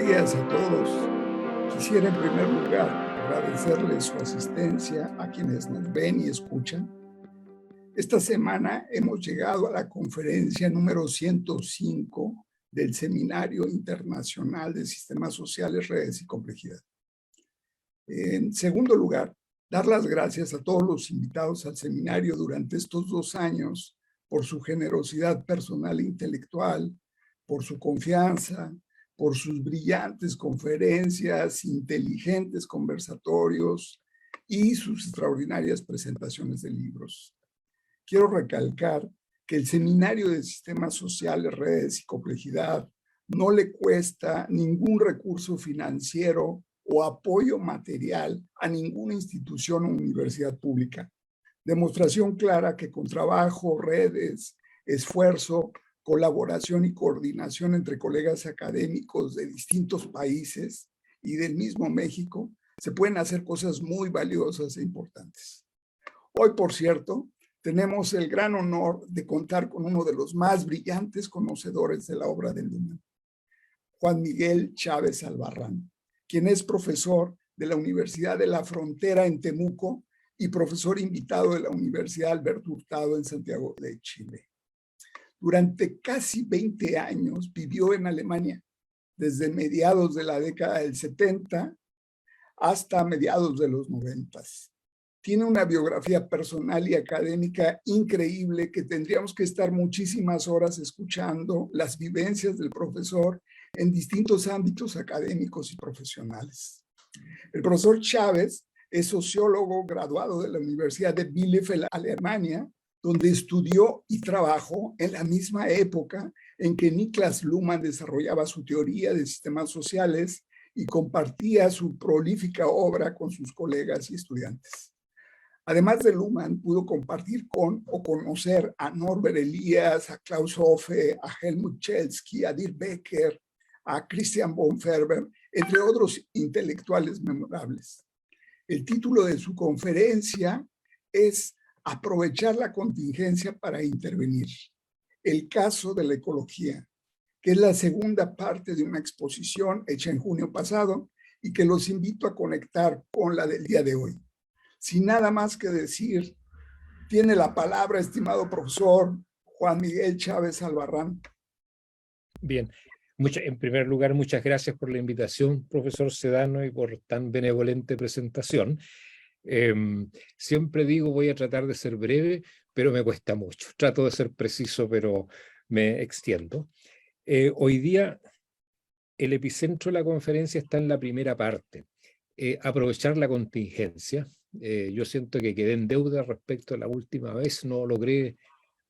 días a todos. Quisiera en primer lugar agradecerles su asistencia a quienes nos ven y escuchan. Esta semana hemos llegado a la conferencia número 105 del Seminario Internacional de Sistemas Sociales, Redes y Complejidad. En segundo lugar, dar las gracias a todos los invitados al seminario durante estos 2 años por su generosidad personal e intelectual, por su confianza, por sus brillantes conferencias, inteligentes conversatorios y sus extraordinarias presentaciones de libros. Quiero recalcar que el Seminario de Sistemas Sociales, Redes y Complejidad no le cuesta ningún recurso financiero o apoyo material a ninguna institución o universidad pública. Demostración clara que con trabajo, redes, esfuerzo, colaboración y coordinación entre colegas académicos de distintos países y del mismo México, se pueden hacer cosas muy valiosas e importantes. Hoy, por cierto, tenemos el gran honor de contar con uno de los más brillantes conocedores de la obra de Luhmann, Juan Miguel Chávez Albarrán, quien es profesor de la Universidad de la Frontera en Temuco y profesor invitado de la Universidad Alberto Hurtado en Santiago de Chile. Durante casi 20 años vivió en Alemania, desde mediados de la década del 70 hasta mediados de los 90. Tiene una biografía personal y académica increíble que tendríamos que estar muchísimas horas escuchando las vivencias del profesor en distintos ámbitos académicos y profesionales. El profesor Chávez es sociólogo graduado de la Universidad de Bielefeld, Alemania, donde estudió y trabajó en la misma época en que Niklas Luhmann desarrollaba su teoría de sistemas sociales y compartía su prolífica obra con sus colegas y estudiantes. Además de Luhmann, pudo compartir con o conocer a Norbert Elias, a Klaus Hofe, a Helmut Chelski, a Dirk Becker, a Christian Bonferber, entre otros intelectuales memorables. El título de su conferencia es Aprovechar la contingencia para intervenir. El caso de la ecología, que es la segunda parte de una exposición hecha en junio pasado y que los invito a conectar con la del día de hoy. Sin nada más que decir, tiene la palabra, estimado profesor Juan Miguel Chávez Albarrán. Bien, en primer lugar, muchas gracias por la invitación, profesor Sedano, y por tan benevolente presentación. Siempre digo, voy a tratar de ser breve, pero me cuesta mucho. Trato de ser preciso, pero me extiendo. Hoy día, el epicentro de la conferencia está en la primera parte, aprovechar la contingencia. Yo siento que quedé en deuda respecto a la última vez, no logré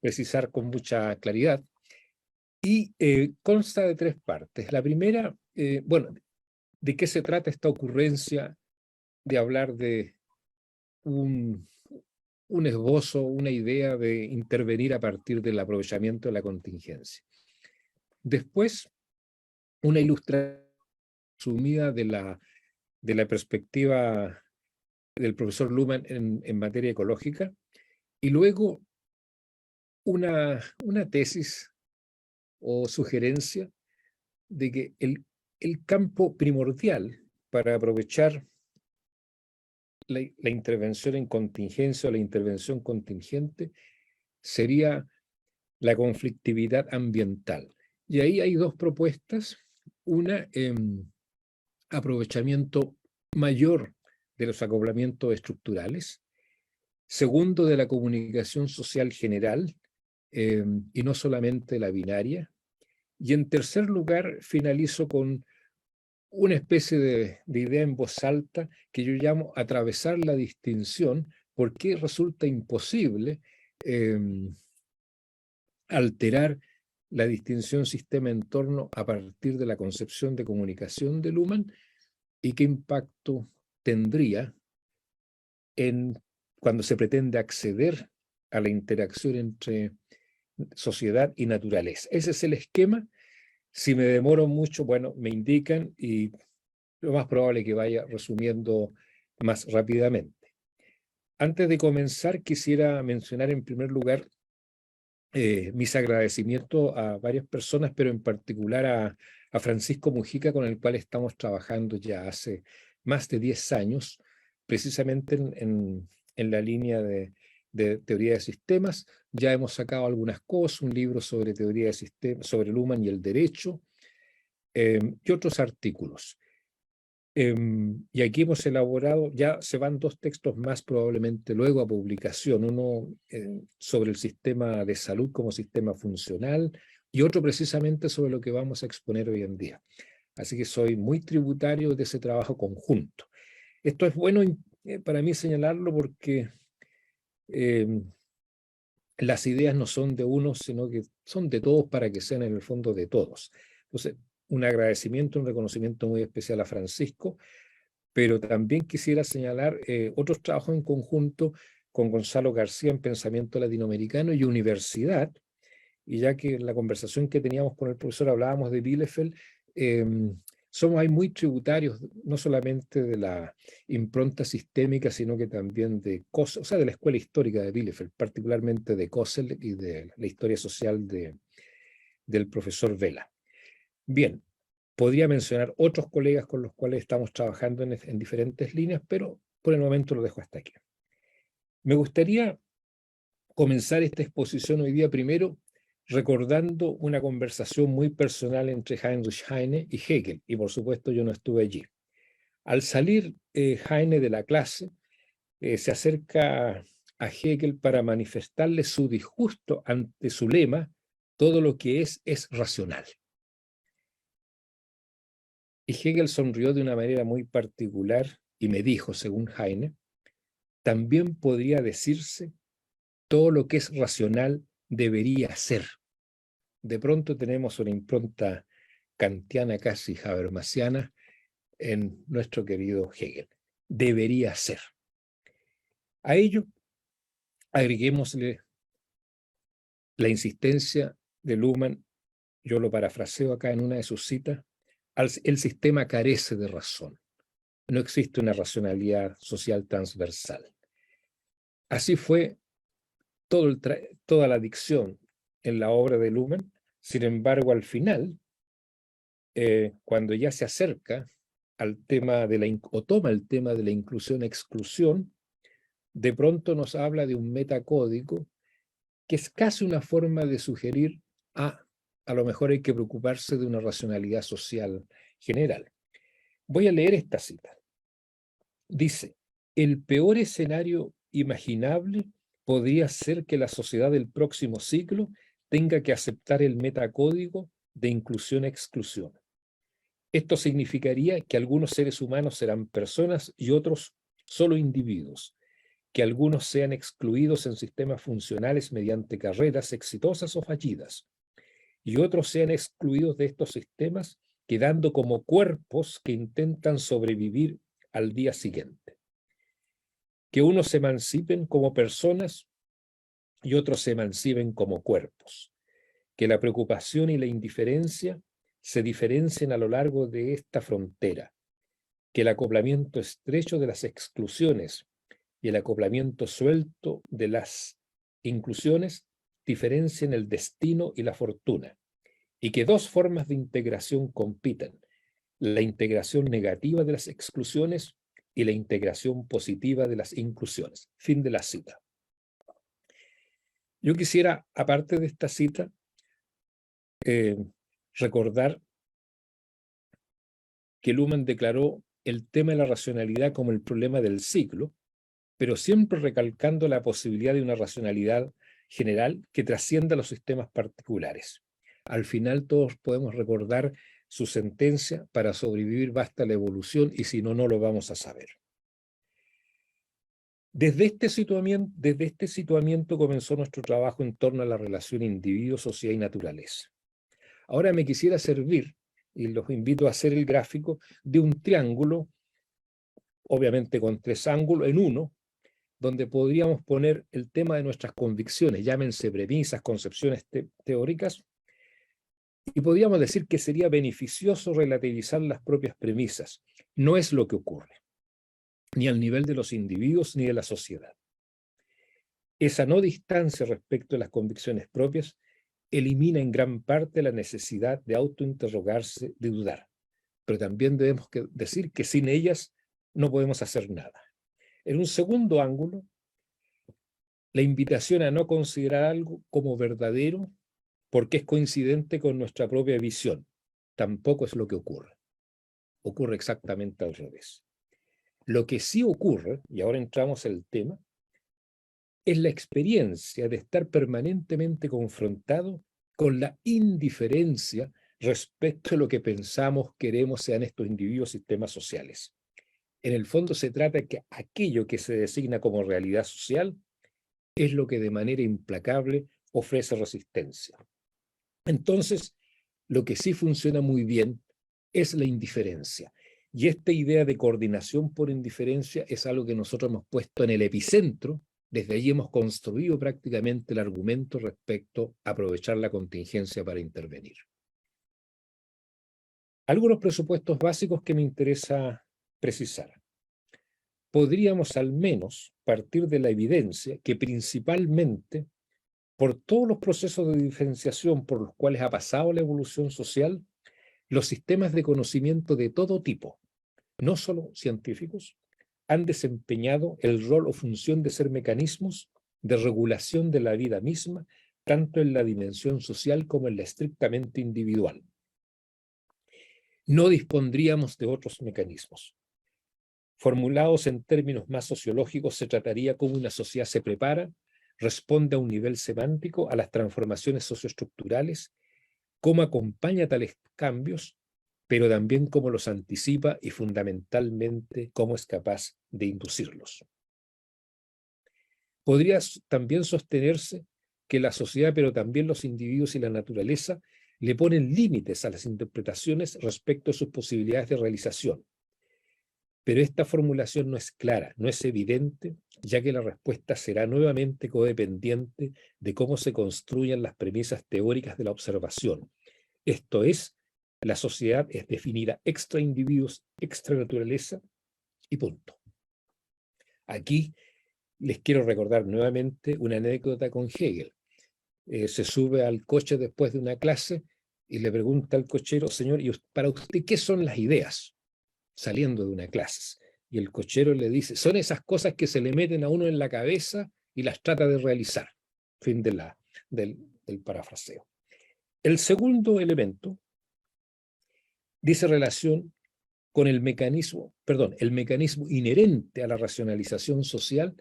precisar con mucha claridad. Y consta de 3 partes. La primera, bueno, ¿de qué se trata esta ocurrencia de hablar de un esbozo, una idea de intervenir a partir del aprovechamiento de la contingencia? Después, una ilustración sumida de la perspectiva del profesor Luhmann en materia ecológica, y luego una tesis o sugerencia de que el campo primordial para aprovechar la intervención en contingencia o la intervención contingente sería la conflictividad ambiental. Y ahí hay 2 propuestas. Una, aprovechamiento mayor de los acoplamientos estructurales. Segundo, de la comunicación social general, y no solamente la binaria. Y en tercer lugar, finalizo con una especie de idea en voz alta que yo llamo atravesar la distinción, porque resulta imposible alterar la distinción sistema-entorno a partir de la concepción de comunicación de Luhmann, y qué impacto tendría cuando se pretende acceder a la interacción entre sociedad y naturaleza. Ese es el esquema. Si me demoro mucho, bueno, me indican y lo más probable es que vaya resumiendo más rápidamente. Antes de comenzar, quisiera mencionar en primer lugar mis agradecimientos a varias personas, pero en particular a Francisco Mujica, con el cual estamos trabajando ya hace más de 10 años, precisamente en la línea de teoría de sistemas. Ya hemos sacado algunas cosas, un libro sobre teoría de sistemas, sobre Luhmann y el derecho, y otros artículos. Y aquí hemos elaborado, ya se van 2 textos más probablemente luego a publicación, uno sobre el sistema de salud como sistema funcional y otro precisamente sobre lo que vamos a exponer hoy en día. Así que soy muy tributario de ese trabajo conjunto. Esto es bueno para mí señalarlo porque las ideas no son de uno, sino que son de todos para que sean en el fondo de todos. Entonces, un agradecimiento, un reconocimiento muy especial a Francisco, pero también quisiera señalar otros trabajos en conjunto con Gonzalo García en Pensamiento Latinoamericano y Universidad, y ya que en la conversación que teníamos con el profesor hablábamos de Bielefeld, somos ahí muy tributarios, no solamente de la impronta sistémica, sino que también de Kossel, o sea, de la escuela histórica de Bielefeld, particularmente de Kossel y de la historia social del profesor Vela. Bien, podría mencionar otros colegas con los cuales estamos trabajando en diferentes líneas, pero por el momento lo dejo hasta aquí. Me gustaría comenzar esta exposición hoy día primero recordando una conversación muy personal entre Heinrich Heine y Hegel, y por supuesto yo no estuve allí. Al salir Heine de la clase, se acerca a Hegel para manifestarle su disgusto ante su lema: todo lo que es racional. Y Hegel sonrió de una manera muy particular y me dijo, según Heine, también podría decirse todo lo que es racional debería ser. De pronto tenemos una impronta kantiana, casi habermasiana, en nuestro querido Hegel. Debería ser. A ello agreguémosle la insistencia de Luhmann, yo lo parafraseo acá en una de sus citas: el sistema carece de razón. No existe una racionalidad social transversal. Así fue toda la dicción en la obra de Luhmann. Sin embargo, al final, cuando ya se acerca al tema o toma el tema de la inclusión-exclusión, de pronto nos habla de un metacódigo que es casi una forma de sugerir a lo mejor hay que preocuparse de una racionalidad social general. Voy a leer esta cita. Dice: el peor escenario imaginable podría ser que la sociedad del próximo siglo tenga que aceptar el metacódigo de inclusión-exclusión. Esto significaría que algunos seres humanos serán personas y otros solo individuos, que algunos sean excluidos en sistemas funcionales mediante carreras exitosas o fallidas, y otros sean excluidos de estos sistemas quedando como cuerpos que intentan sobrevivir al día siguiente. Que unos se emancipen como personas y otros se emancipen como cuerpos. Que la preocupación y la indiferencia se diferencien a lo largo de esta frontera. Que el acoplamiento estrecho de las exclusiones y el acoplamiento suelto de las inclusiones diferencien el destino y la fortuna. Y que 2 formas de integración compitan: la integración negativa de las exclusiones y la integración positiva de las inclusiones. Fin de la cita. Yo quisiera, aparte de esta cita, recordar que Luhmann declaró el tema de la racionalidad como el problema del siglo, pero siempre recalcando la posibilidad de una racionalidad general que trascienda los sistemas particulares. Al final todos podemos recordar su sentencia: para sobrevivir basta la evolución, y si no, no lo vamos a saber. Desde este situamiento comenzó nuestro trabajo en torno a la relación individuo, sociedad y naturaleza. Ahora me quisiera servir, y los invito a hacer el gráfico, de un triángulo, obviamente con 3 ángulos en uno, donde podríamos poner el tema de nuestras convicciones, llámense premisas, concepciones teóricas, y podríamos decir que sería beneficioso relativizar las propias premisas. No es lo que ocurre, ni al nivel de los individuos ni de la sociedad. Esa no distancia respecto de las convicciones propias elimina en gran parte la necesidad de autointerrogarse, de dudar. Pero también debemos decir que sin ellas no podemos hacer nada. En un segundo ángulo, la invitación a no considerar algo como verdadero porque es coincidente con nuestra propia visión. Tampoco es lo que ocurre. Ocurre exactamente al revés. Lo que sí ocurre, y ahora entramos en el tema, es la experiencia de estar permanentemente confrontado con la indiferencia respecto a lo que pensamos, queremos sean estos individuos sistemas sociales. En el fondo se trata de que aquello que se designa como realidad social es lo que de manera implacable ofrece resistencia. Entonces, lo que sí funciona muy bien es la indiferencia. Y esta idea de coordinación por indiferencia es algo que nosotros hemos puesto en el epicentro. Desde allí hemos construido prácticamente el argumento respecto a aprovechar la contingencia para intervenir. Algunos presupuestos básicos que me interesa precisar. Podríamos al menos partir de la evidencia que principalmente por todos los procesos de diferenciación por los cuales ha pasado la evolución social, los sistemas de conocimiento de todo tipo, no solo científicos, han desempeñado el rol o función de ser mecanismos de regulación de la vida misma, tanto en la dimensión social como en la estrictamente individual. No dispondríamos de otros mecanismos. Formulados en términos más sociológicos, se trataría como una sociedad se prepara, responde a un nivel semántico a las transformaciones socioestructurales, cómo acompaña tales cambios, pero también cómo los anticipa y fundamentalmente cómo es capaz de inducirlos. Podría también sostenerse que la sociedad, pero también los individuos y la naturaleza, le ponen límites a las interpretaciones respecto a sus posibilidades de realización. Pero esta formulación no es clara, no es evidente, ya que la respuesta será nuevamente codependiente de cómo se construyan las premisas teóricas de la observación. Esto es, la sociedad es definida extra individuos, extra naturaleza y punto. Aquí les quiero recordar nuevamente una anécdota con Hegel. Se sube al coche después de una clase y le pregunta al cochero, señor, ¿y para usted qué son las ideas? Saliendo de una clase. Y el cochero le dice, son esas cosas que se le meten a uno en la cabeza y las trata de realizar. Fin del parafraseo. El segundo elemento dice relación con el mecanismo inherente a la racionalización social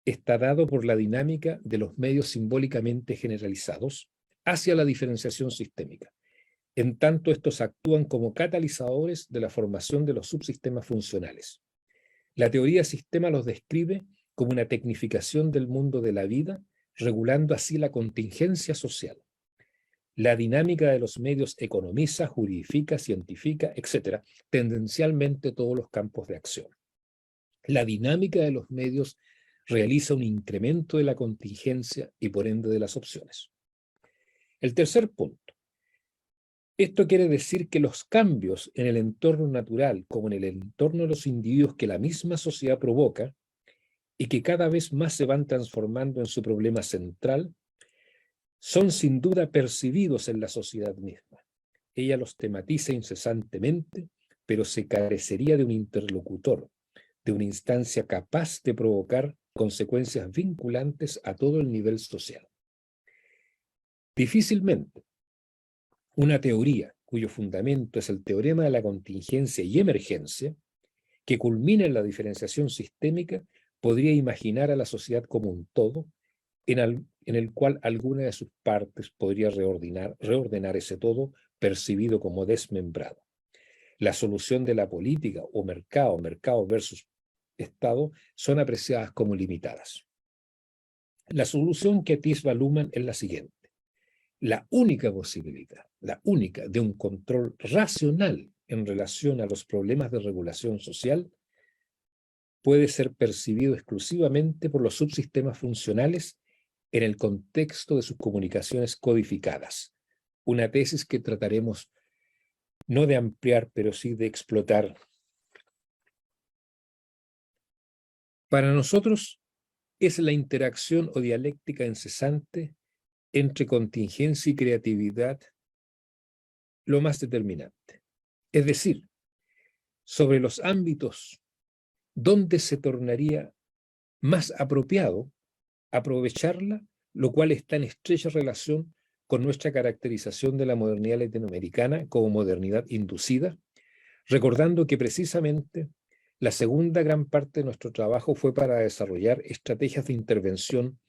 está dado por la dinámica de los medios simbólicamente generalizados hacia la diferenciación sistémica. En tanto, estos actúan como catalizadores de la formación de los subsistemas funcionales. La teoría sistema los describe como una tecnificación del mundo de la vida, regulando así la contingencia social. La dinámica de los medios economiza, juridifica, cientifica, etc., tendencialmente todos los campos de acción. La dinámica de los medios realiza un incremento de la contingencia y por ende de las opciones. El tercer punto. Esto quiere decir que los cambios en el entorno natural como en el entorno de los individuos que la misma sociedad provoca y que cada vez más se van transformando en su problema central, son sin duda percibidos en la sociedad misma. Ella los tematiza incesantemente, pero se carecería de un interlocutor, de una instancia capaz de provocar consecuencias vinculantes a todo el nivel social. Difícilmente una teoría cuyo fundamento es el teorema de la contingencia y emergencia, que culmina en la diferenciación sistémica, podría imaginar a la sociedad como un todo, en el cual alguna de sus partes podría reordenar ese todo percibido como desmembrado. La solución de la política o mercado versus Estado, son apreciadas como limitadas. La solución que atisba Luhmann es la siguiente. La única posibilidad, la única de un control racional en relación a los problemas de regulación social puede ser percibido exclusivamente por los subsistemas funcionales en el contexto de sus comunicaciones codificadas. Una tesis que trataremos no de ampliar, pero sí de explotar. Para nosotros es la interacción o dialéctica incesante entre contingencia y creatividad lo más determinante. Es decir, sobre los ámbitos donde se tornaría más apropiado aprovecharla, lo cual está en estrecha relación con nuestra caracterización de la modernidad latinoamericana como modernidad inducida, recordando que precisamente la segunda gran parte de nuestro trabajo fue para desarrollar estrategias de intervención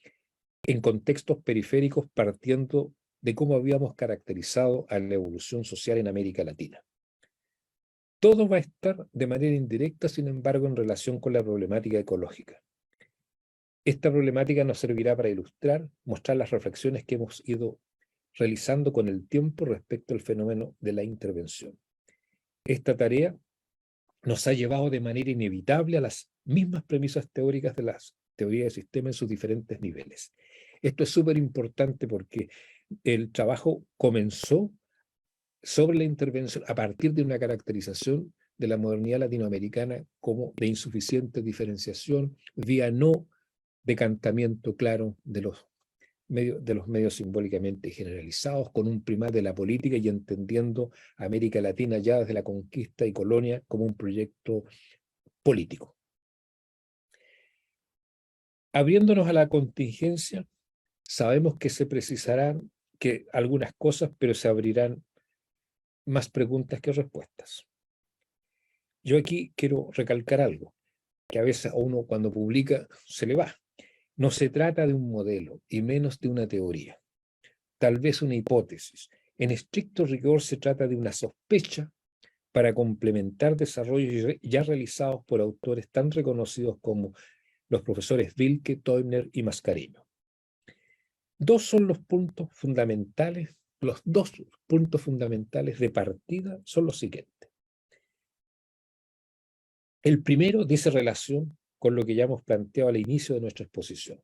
en contextos periféricos partiendo de cómo habíamos caracterizado a la evolución social en América Latina. Todo va a estar de manera indirecta, sin embargo, en relación con la problemática ecológica. Esta problemática nos servirá para ilustrar, mostrar las reflexiones que hemos ido realizando con el tiempo respecto al fenómeno de la intervención. Esta tarea nos ha llevado de manera inevitable a las mismas premisas teóricas de las teorías de sistema en sus diferentes niveles. Esto es súper importante porque el trabajo comenzó sobre la intervención a partir de una caracterización de la modernidad latinoamericana como de insuficiente diferenciación, vía no decantamiento claro de los medios simbólicamente generalizados, con un primado de la política y entendiendo a América Latina ya desde la conquista y colonia como un proyecto político. Abriéndonos a la contingencia, sabemos que se precisarán que algunas cosas, pero se abrirán más preguntas que respuestas. Yo aquí quiero recalcar algo, que a veces a uno cuando publica se le va. No se trata de un modelo y menos de una teoría, tal vez una hipótesis. En estricto rigor se trata de una sospecha para complementar desarrollos ya realizados por autores tan reconocidos como los profesores Wilke, Teubner y Mascareño. Los dos puntos fundamentales de partida son los siguientes. El primero dice relación con lo que ya hemos planteado al inicio de nuestra exposición.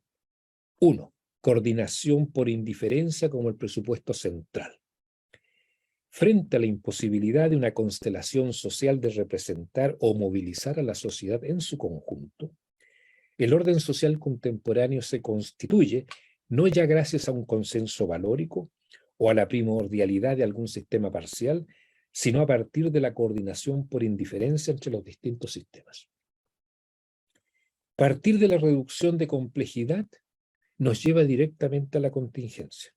1. Coordinación por indiferencia como el presupuesto central. Frente a la imposibilidad de una constelación social de representar o movilizar a la sociedad en su conjunto, el orden social contemporáneo se constituye no ya gracias a un consenso valórico o a la primordialidad de algún sistema parcial, sino a partir de la coordinación por indiferencia entre los distintos sistemas. Partir de la reducción de complejidad nos lleva directamente a la contingencia.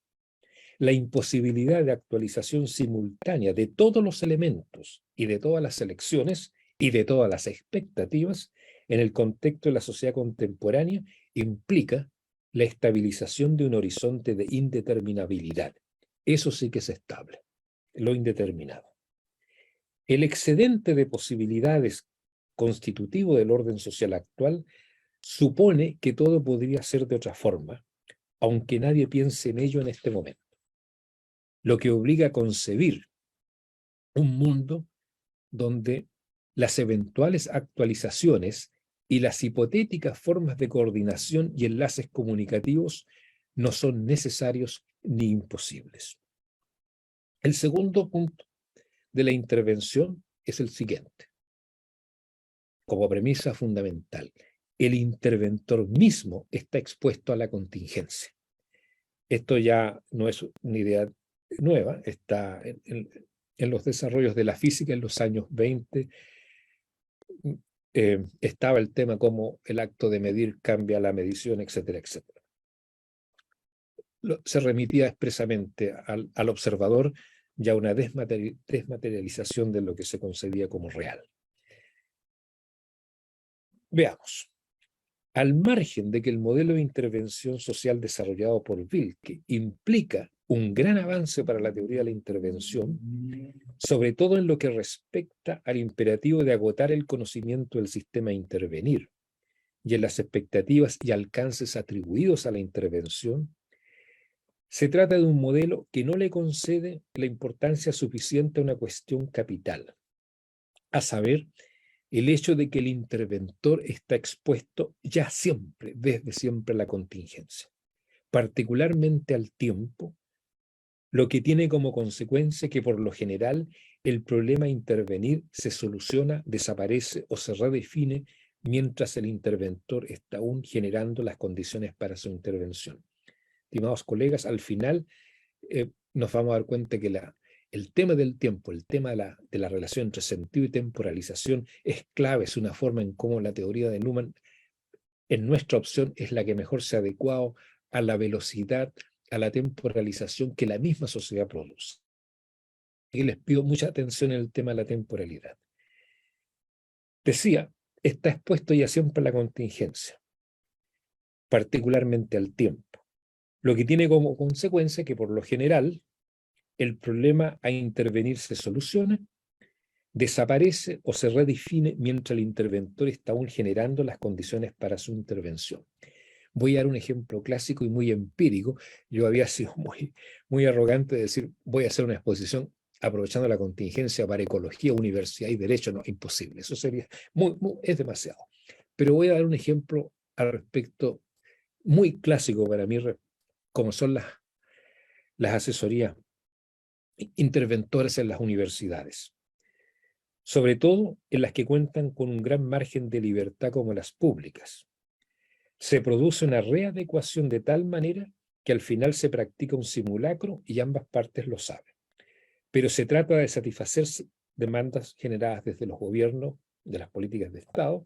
La imposibilidad de actualización simultánea de todos los elementos y de todas las elecciones y de todas las expectativas en el contexto de la sociedad contemporánea implica la estabilización de un horizonte de indeterminabilidad. Eso sí que es estable, lo indeterminado. El excedente de posibilidades constitutivo del orden social actual supone que todo podría ser de otra forma, aunque nadie piense en ello en este momento. Lo que obliga a concebir un mundo donde las eventuales actualizaciones y las hipotéticas formas de coordinación y enlaces comunicativos no son necesarios ni imposibles. El segundo punto de la intervención es el siguiente. Como premisa fundamental, el interventor mismo está expuesto a la contingencia. Esto ya no es una idea nueva, está en los desarrollos de la física en los años 20. Estaba el tema como el acto de medir cambia la medición, etcétera, etcétera. Se remitía expresamente al observador ya una desmaterialización de lo que se concebía como real. Veamos. Al margen de que el modelo de intervención social desarrollado por Wilke implica un gran avance para la teoría de la intervención, sobre todo en lo que respecta al imperativo de agotar el conocimiento del sistema a intervenir y en las expectativas y alcances atribuidos a la intervención, se trata de un modelo que no le concede la importancia suficiente a una cuestión capital, a saber, el hecho de que el interventor está expuesto ya siempre, desde siempre, a la contingencia, particularmente al tiempo, lo que tiene como consecuencia que por lo general el problema a intervenir se soluciona, desaparece o se redefine mientras el interventor está aún generando las condiciones para su intervención. estimados colegas, al final nos vamos a dar cuenta que el tema del tiempo, el tema de la relación entre sentido y temporalización es clave, es una forma en cómo la teoría de Luhmann, en nuestra opción, es la que mejor se ha adecuado a la velocidad, a la temporalización que la misma sociedad produce. Y les pido mucha atención en el tema de la temporalidad. Decía, está expuesto ya siempre a la contingencia, particularmente al tiempo, lo que tiene como consecuencia que por lo general el problema a intervenir se soluciona, desaparece o se redefine mientras el interventor está aún generando las condiciones para su intervención. Voy a dar un ejemplo clásico y muy empírico. Yo había sido muy arrogante de decir, voy a hacer una exposición aprovechando la contingencia para ecología, universidad y derecho. No, imposible. Eso sería es demasiado. Pero voy a dar un ejemplo al respecto muy clásico para mí, como son las asesorías interventoras en las universidades, sobre todo en las que cuentan con un gran margen de libertad como las públicas. Se produce una readecuación de tal manera que al final se practica un simulacro y ambas partes lo saben. Pero se trata de satisfacer demandas generadas desde los gobiernos, de las políticas de Estado.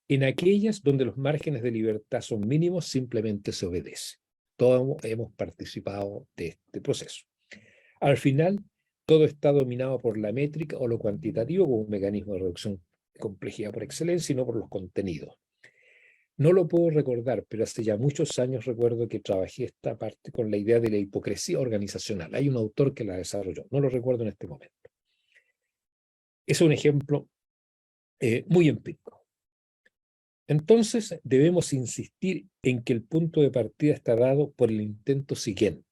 En aquellas donde los márgenes de libertad son mínimos, simplemente se obedece. Todos hemos participado de este proceso. Al final, todo está dominado por la métrica o lo cuantitativo como un mecanismo de reducción de complejidad por excelencia y no por los contenidos. No lo puedo recordar, pero hace ya muchos años recuerdo que trabajé esta parte con la idea de la hipocresía organizacional. Hay un autor que la desarrolló, no lo recuerdo en este momento. Es un ejemplo muy empírico. Entonces, debemos insistir en que el punto de partida está dado por el intento siguiente.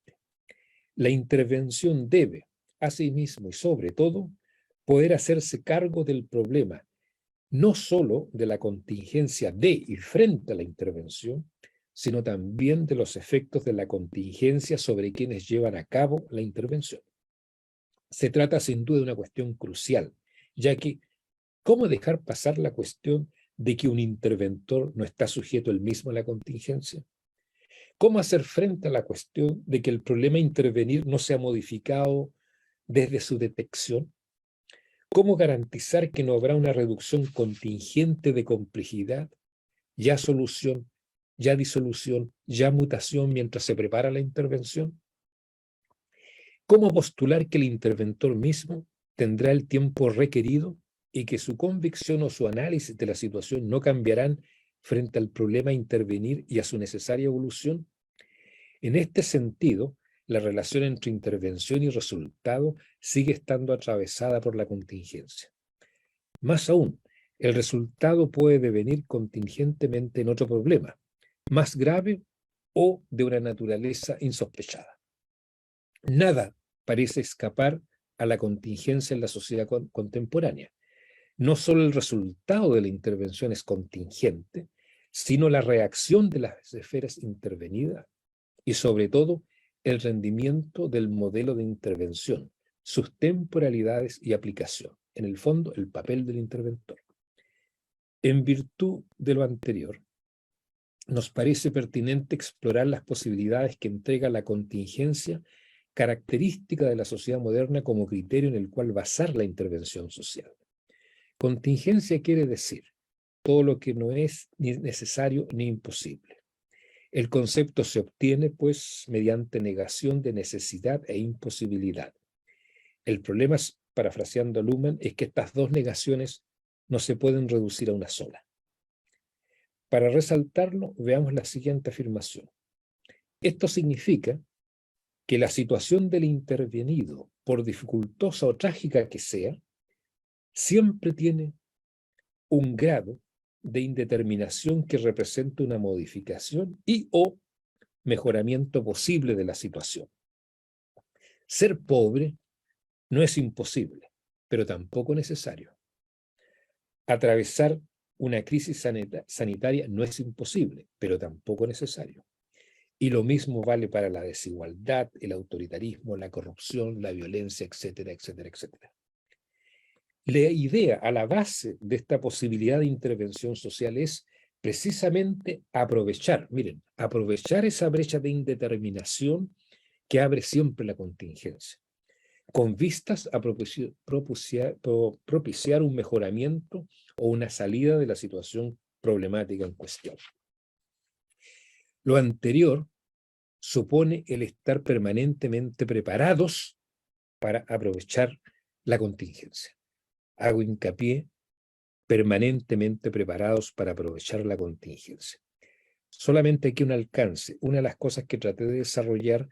La intervención debe, asimismo y sobre todo, poder hacerse cargo del problema, no solo de la contingencia de y frente a la intervención, sino también de los efectos de la contingencia sobre quienes llevan a cabo la intervención. Se trata sin duda de una cuestión crucial, ya que ¿cómo dejar pasar la cuestión de que un interventor no está sujeto él mismo a la contingencia? ¿Cómo hacer frente a la cuestión de que el problema a intervenir no sea modificado desde su detección? ¿Cómo garantizar que no habrá una reducción contingente de complejidad, ya solución, ya disolución, ya mutación mientras se prepara la intervención? ¿Cómo postular que el interventor mismo tendrá el tiempo requerido y que su convicción o su análisis de la situación no cambiarán frente al problema a intervenir y a su necesaria evolución? En este sentido, la relación entre intervención y resultado sigue estando atravesada por la contingencia. Más aún, el resultado puede devenir contingentemente en otro problema, más grave o de una naturaleza insospechada. Nada parece escapar a la contingencia en la sociedad contemporánea. No solo el resultado de la intervención es contingente, sino la reacción de las esferas intervenidas y sobre todo el rendimiento del modelo de intervención, sus temporalidades y aplicación. En el fondo, el papel del interventor. En virtud de lo anterior, nos parece pertinente explorar las posibilidades que entrega la contingencia, característica de la sociedad moderna como criterio en el cual basar la intervención social. Contingencia quiere decir todo lo que no es ni necesario ni imposible. El concepto se obtiene, pues, mediante negación de necesidad e imposibilidad. El problema, parafraseando a Luhmann, es que estas dos negaciones no se pueden reducir a una sola. Para resaltarlo, veamos la siguiente afirmación. Esto significa que la situación del intervenido, por dificultosa o trágica que sea, siempre tiene un grado de indeterminación que representa una modificación y o mejoramiento posible de la situación. Ser pobre no es imposible, pero tampoco necesario. Atravesar una crisis sanitaria no es imposible, pero tampoco necesario. Y lo mismo vale para la desigualdad, el autoritarismo, la corrupción, la violencia, etcétera, etcétera, etcétera. La idea a la base de esta posibilidad de intervención social es precisamente aprovechar, miren, aprovechar esa brecha de indeterminación que abre siempre la contingencia, con vistas a propiciar un mejoramiento o una salida de la situación problemática en cuestión. Lo anterior supone el estar permanentemente preparados para aprovechar la contingencia. Hago hincapié, permanentemente preparados para aprovechar la contingencia. Solamente aquí un alcance. Una de las cosas que traté de desarrollar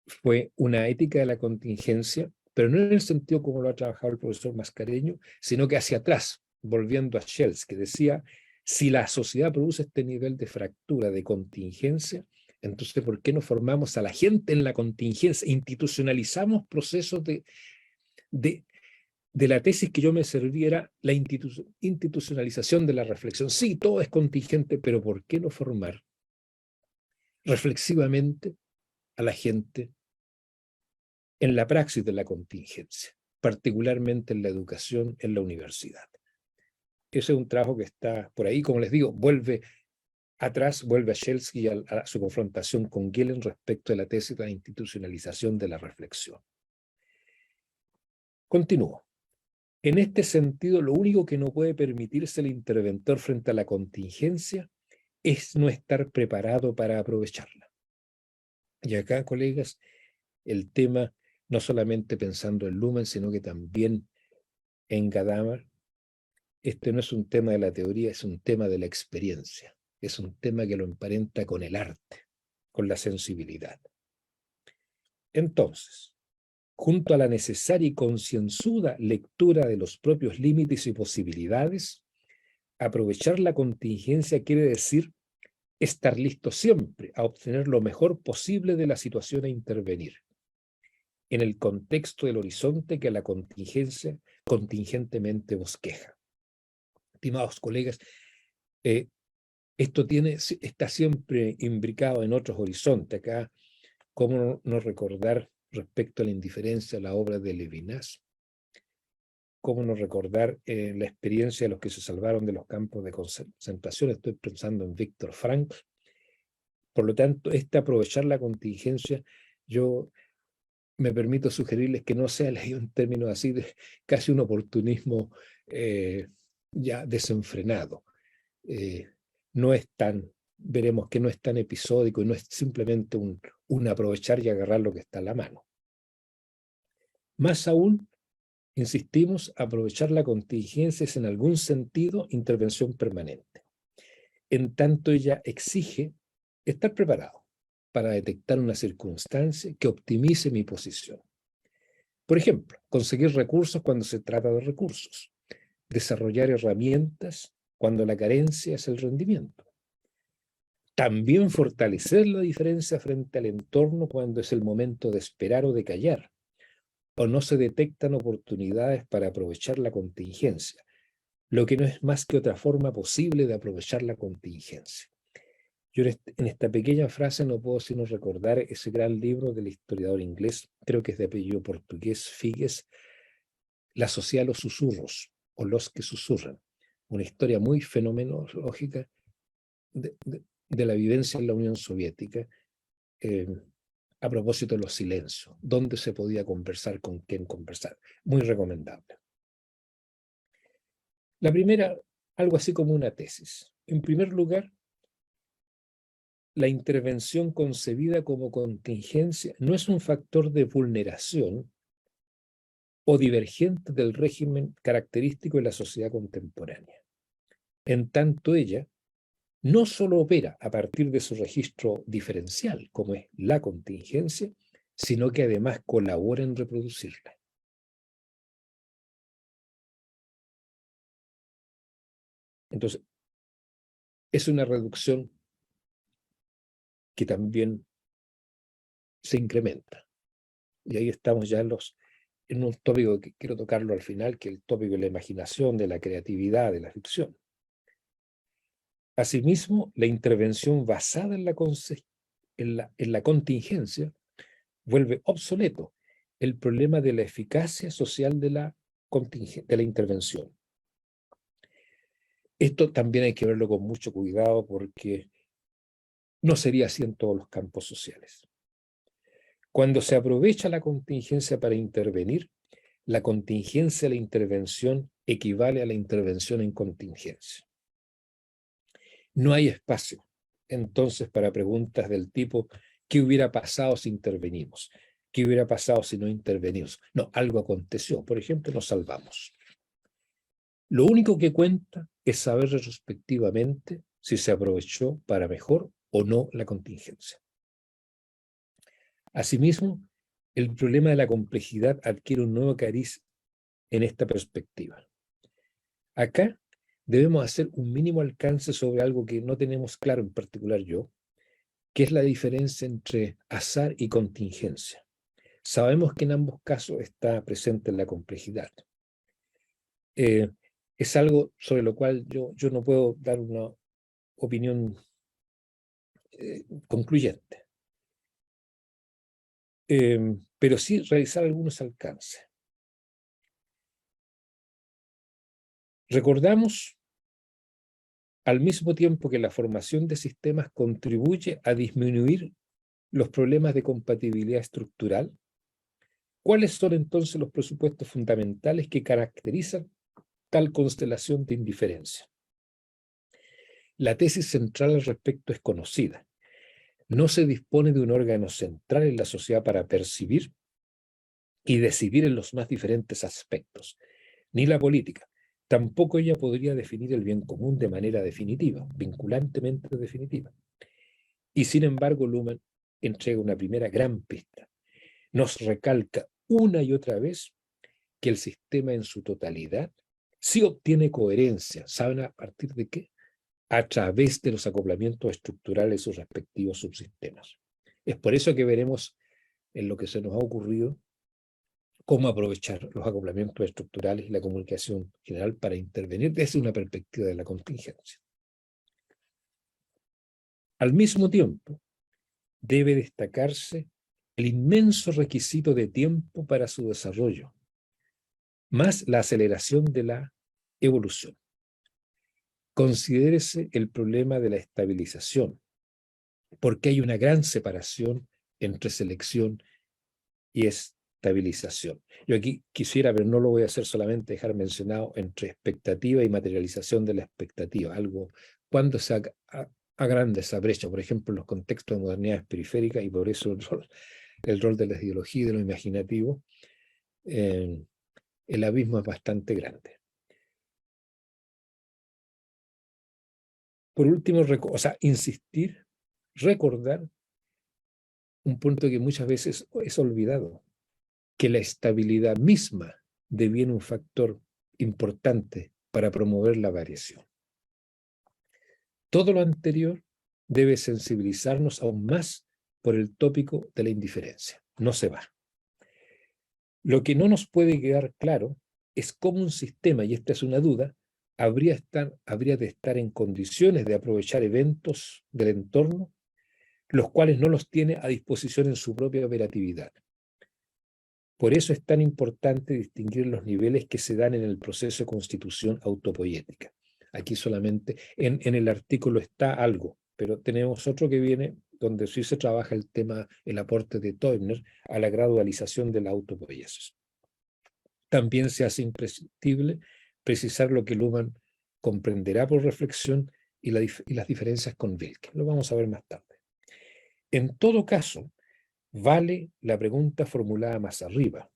fue una ética de la contingencia, pero no en el sentido como lo ha trabajado el profesor Mascareño, sino que hacia atrás, volviendo a Schells, que decía, si la sociedad produce este nivel de fractura, de contingencia, entonces ¿por qué no formamos a la gente en la contingencia? Institucionalizamos procesos de la tesis que yo me serviera, la institucionalización de la reflexión. Sí, todo es contingente, pero ¿por qué no formar reflexivamente a la gente en la praxis de la contingencia, particularmente en la educación, en la universidad? Ese es un trabajo que está por ahí, como les digo, vuelve atrás, vuelve a Shelsky a su confrontación con Gillen respecto de la tesis de la institucionalización de la reflexión. Continúo. En este sentido, lo único que no puede permitirse el interventor frente a la contingencia es no estar preparado para aprovecharla. Y acá, colegas, el tema, no solamente pensando en Luhmann, sino que también en Gadamer, este no es un tema de la teoría, es un tema de la experiencia. Es un tema que lo emparenta con el arte, con la sensibilidad. Entonces, junto a la necesaria y concienzuda lectura de los propios límites y posibilidades, aprovechar la contingencia quiere decir estar listo siempre a obtener lo mejor posible de la situación a intervenir, en el contexto del horizonte que la contingencia contingentemente bosqueja. Estimados colegas, esto está siempre imbricado en otros horizontes. Acá, ¿cómo no recordar respecto a la indiferencia la obra de Levinas? ¿Cómo no recordar la experiencia de los que se salvaron de los campos de concentración? Estoy pensando en Víctor Frankl. Por lo tanto, aprovechar la contingencia, yo me permito sugerirles que no sea leído en términos así de casi un oportunismo ya desenfrenado. No es tan, veremos que no es tan episódico y no es simplemente un aprovechar y agarrar lo que está a la mano. Más aún, insistimos, aprovechar la contingencia es en algún sentido intervención permanente. En tanto ella exige estar preparado para detectar una circunstancia que optimice mi posición. Por ejemplo, conseguir recursos cuando se trata de recursos, desarrollar herramientas cuando la carencia es el rendimiento. También fortalecer la diferencia frente al entorno cuando es el momento de esperar o de callar, o no se detectan oportunidades para aprovechar la contingencia, lo que no es más que otra forma posible de aprovechar la contingencia. Yo en esta pequeña frase no puedo sino recordar ese gran libro del historiador inglés, creo que es de apellido portugués, Figes, La sociedad de los susurros, o los que susurran, una historia muy fenomenológica de la vivencia en la Unión Soviética, a propósito de los silencios, dónde se podía conversar, con quién conversar. Muy recomendable. La primera, algo así como una tesis. En primer lugar, la intervención concebida como contingencia no es un factor de vulneración o divergente del régimen característico de la sociedad contemporánea. En tanto ella no solo opera a partir de su registro diferencial, como es la contingencia, sino que además colabora en reproducirla. Entonces, es una reducción que también se incrementa. Y ahí estamos ya en un tópico que quiero tocarlo al final, que es el tópico de la imaginación, de la creatividad, de la ficción. Asimismo, la intervención basada en la contingencia vuelve obsoleto el problema de la eficacia social de la intervención. Esto también hay que verlo con mucho cuidado porque no sería así en todos los campos sociales. Cuando se aprovecha la contingencia para intervenir, la contingencia a la intervención equivale a la intervención en contingencia. No hay espacio, entonces, para preguntas del tipo, ¿qué hubiera pasado si intervenimos? ¿Qué hubiera pasado si no intervenimos? No, algo aconteció. Por ejemplo, nos salvamos. Lo único que cuenta es saber retrospectivamente si se aprovechó para mejor o no la contingencia. Asimismo, el problema de la complejidad adquiere un nuevo cariz en esta perspectiva. Acá debemos hacer un mínimo alcance sobre algo que no tenemos claro, en particular yo, que es la diferencia entre azar y contingencia. Sabemos que en ambos casos está presente la complejidad. Es algo sobre lo cual yo no puedo dar una opinión concluyente. Pero sí realizar algunos alcances. Recordamos al mismo tiempo que la formación de sistemas contribuye a disminuir los problemas de compatibilidad estructural. ¿Cuáles son entonces los presupuestos fundamentales que caracterizan tal constelación de indiferencia? La tesis central al respecto es conocida. No se dispone de un órgano central en la sociedad para percibir y decidir en los más diferentes aspectos, ni la política. Tampoco ella podría definir el bien común de manera definitiva, vinculantemente definitiva. Y sin embargo, Luhmann entrega una primera gran pista. Nos recalca una y otra vez que el sistema en su totalidad sí obtiene coherencia. ¿Saben a partir de qué? A través de los acoplamientos estructurales de sus respectivos subsistemas. Es por eso que veremos en lo que se nos ha ocurrido cómo aprovechar los acoplamientos estructurales y la comunicación general para intervenir desde una perspectiva de la contingencia. Al mismo tiempo, debe destacarse el inmenso requisito de tiempo para su desarrollo, más la aceleración de la evolución. Considérese el problema de la estabilización, porque hay una gran separación entre selección y estabilización. Yo aquí quisiera, pero no lo voy a hacer solamente, dejar mencionado entre expectativa y materialización de la expectativa, algo cuando se agranda esa brecha, por ejemplo, en los contextos de modernidades periféricas, y por eso el rol de la ideología y de lo imaginativo, el abismo es bastante grande. Por último, insistir, recordar un punto que muchas veces es olvidado, que la estabilidad misma deviene un factor importante para promover la variación. Todo lo anterior debe sensibilizarnos aún más por el tópico de la indiferencia. No se va. Lo que no nos puede quedar claro es cómo un sistema, y esta es una duda, habría de estar en condiciones de aprovechar eventos del entorno, los cuales no los tiene a disposición en su propia operatividad. Por eso es tan importante distinguir los niveles que se dan en el proceso de constitución autopoética. Aquí solamente en el artículo está algo, pero tenemos otro que viene donde sí se trabaja el tema, el aporte de Teubner a la gradualización de la autopoiesis. También se hace imprescindible precisar lo que Luhmann comprenderá por reflexión y las diferencias con Wilke. Lo vamos a ver más tarde. En todo caso, vale la pregunta formulada más arriba.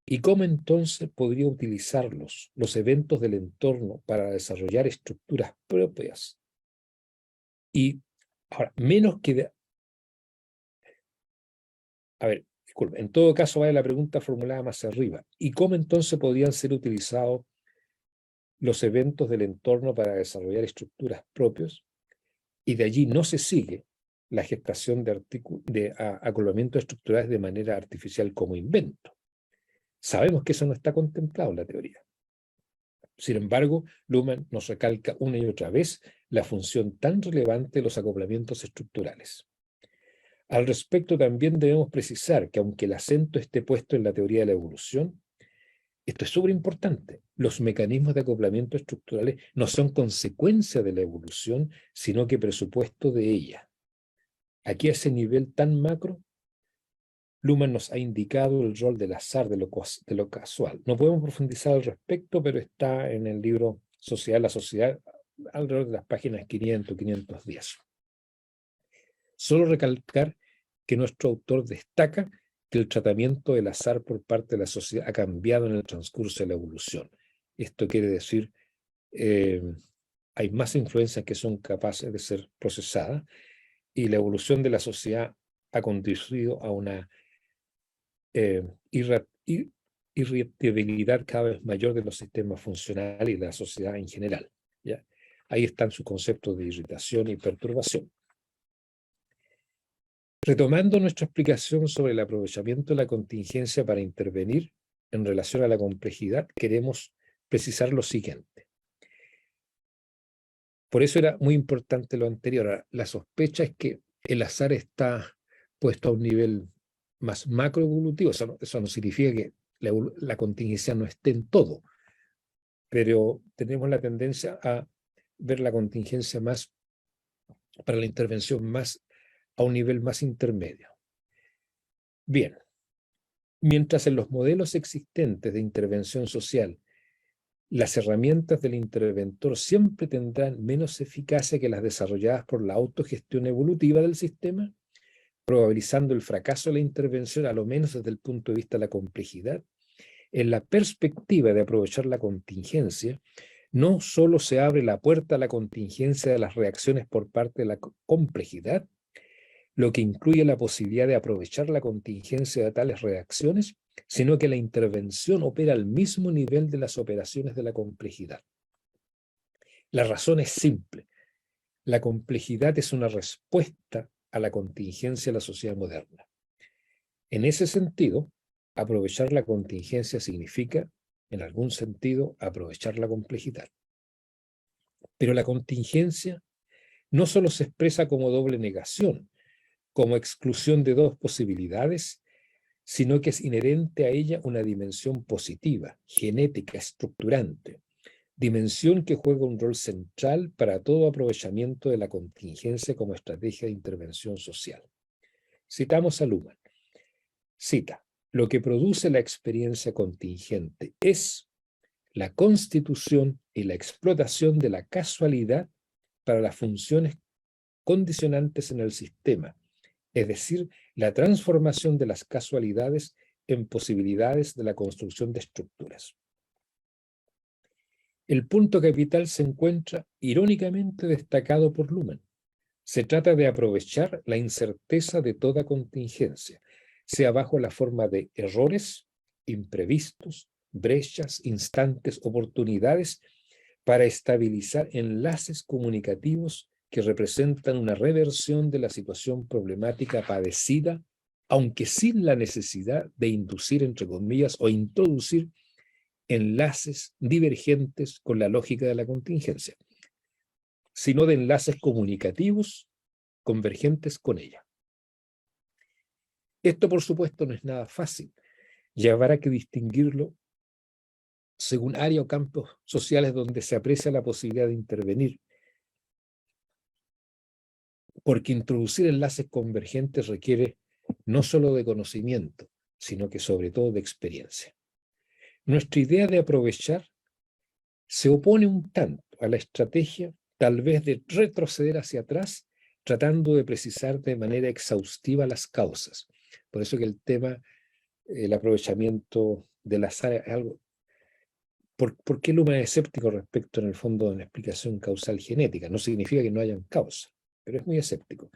¿Y cómo entonces podría utilizarlos los eventos del entorno para desarrollar estructuras propias? Y ahora, menos que disculpe, en todo caso vale la pregunta formulada más arriba. ¿Y cómo entonces podrían ser utilizados los eventos del entorno para desarrollar estructuras propias? Y de allí no se sigue la gestación de acoplamientos estructurales de manera artificial como invento. Sabemos que eso no está contemplado en la teoría. Sin embargo, Luhmann nos recalca una y otra vez la función tan relevante de los acoplamientos estructurales. Al respecto, también debemos precisar que aunque el acento esté puesto en la teoría de la evolución, Esto es súper importante. Los mecanismos de acoplamiento estructurales no son consecuencia de la evolución, sino que presupuesto de ella. Aquí a ese nivel tan macro, Luhmann nos ha indicado el rol del azar, de lo casual. No podemos profundizar al respecto, pero está en el libro Sociedad, la sociedad, alrededor de las páginas 500, 510. Solo recalcar que nuestro autor destaca que el tratamiento del azar por parte de la sociedad ha cambiado en el transcurso de la evolución. Esto quiere decir, hay más influencias que son capaces de ser procesadas y la evolución de la sociedad ha conducido a una irritabilidad cada vez mayor de los sistemas funcionales y de la sociedad en general, ¿ya? Ahí están sus conceptos de irritación y perturbación. Retomando nuestra explicación sobre el aprovechamiento de la contingencia para intervenir en relación a la complejidad, queremos precisar lo siguiente. Por eso era muy importante lo anterior. La sospecha es que el azar está puesto a un nivel más macroevolutivo. Eso no significa que la contingencia no esté en todo, pero tenemos la tendencia a ver la contingencia más, para la intervención más a un nivel más intermedio. Bien, mientras en los modelos existentes de intervención social las herramientas del interventor siempre tendrán menos eficacia que las desarrolladas por la autogestión evolutiva del sistema, probabilizando el fracaso de la intervención, a lo menos desde el punto de vista de la complejidad, en la perspectiva de aprovechar la contingencia, no solo se abre la puerta a la contingencia de las reacciones por parte de la complejidad, lo que incluye la posibilidad de aprovechar la contingencia de tales reacciones, sino que la intervención opera al mismo nivel de las operaciones de la complejidad. La razón es simple. La complejidad es una respuesta a la contingencia de la sociedad moderna. En ese sentido, aprovechar la contingencia significa, en algún sentido, aprovechar la complejidad. Pero la contingencia no solo se expresa como doble negación, como exclusión de dos posibilidades, sino que es inherente a ella una dimensión positiva, genética, estructurante, dimensión que juega un rol central para todo aprovechamiento de la contingencia como estrategia de intervención social. Citamos a Luhmann. Cita: lo que produce la experiencia contingente es la constitución y la explotación de la casualidad para las funciones condicionantes en el sistema, es decir, la transformación de las casualidades en posibilidades de la construcción de estructuras. El punto capital se encuentra irónicamente destacado por Luhmann. Se trata de aprovechar la incerteza de toda contingencia, sea bajo la forma de errores, imprevistos, brechas, instantes, oportunidades, para estabilizar enlaces comunicativos que representan una reversión de la situación problemática padecida, aunque sin la necesidad de inducir, entre comillas, o introducir enlaces divergentes con la lógica de la contingencia, sino de enlaces comunicativos convergentes con ella. Esto, por supuesto, no es nada fácil y habrá que distinguirlo según área o campos sociales donde se aprecia la posibilidad de intervenir, porque introducir enlaces convergentes requiere no solo de conocimiento, sino que sobre todo de experiencia. Nuestra idea de aprovechar se opone un tanto a la estrategia, tal vez, de retroceder hacia atrás, tratando de precisar de manera exhaustiva las causas. Por eso que el tema, el aprovechamiento del azar es algo... ¿Por qué Luhmann es escéptico respecto, en el fondo, de una explicación causal genética? No significa que no hayan causas, pero es muy escéptico.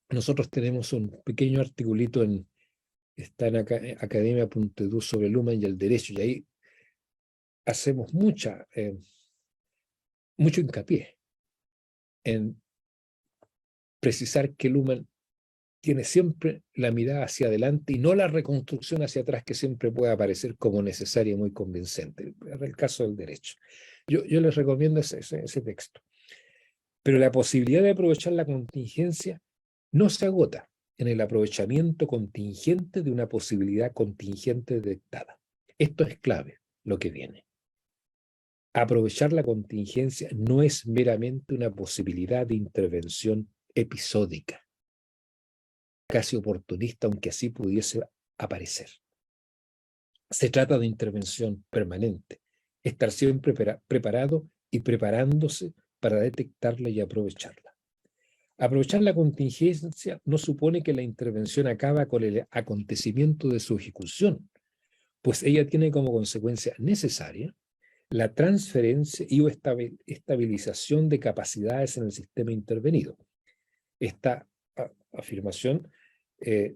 Nosotros tenemos un pequeño articulito está en academia.edu sobre Luhmann y el derecho, y ahí hacemos mucho hincapié en precisar que Luhmann tiene siempre la mirada hacia adelante y no la reconstrucción hacia atrás que siempre puede aparecer como necesaria y muy convincente. En el caso del derecho. Yo les recomiendo ese texto. Pero la posibilidad de aprovechar la contingencia no se agota en el aprovechamiento contingente de una posibilidad contingente detectada. Esto es clave, lo que viene. Aprovechar la contingencia no es meramente una posibilidad de intervención episódica, casi oportunista, aunque así pudiese aparecer. Se trata de intervención permanente, estar siempre preparado y preparándose para detectarla y aprovecharla. Aprovechar la contingencia no supone que la intervención acaba con el acontecimiento de su ejecución, pues ella tiene como consecuencia necesaria la transferencia y o estabilización de capacidades en el sistema intervenido. Esta afirmación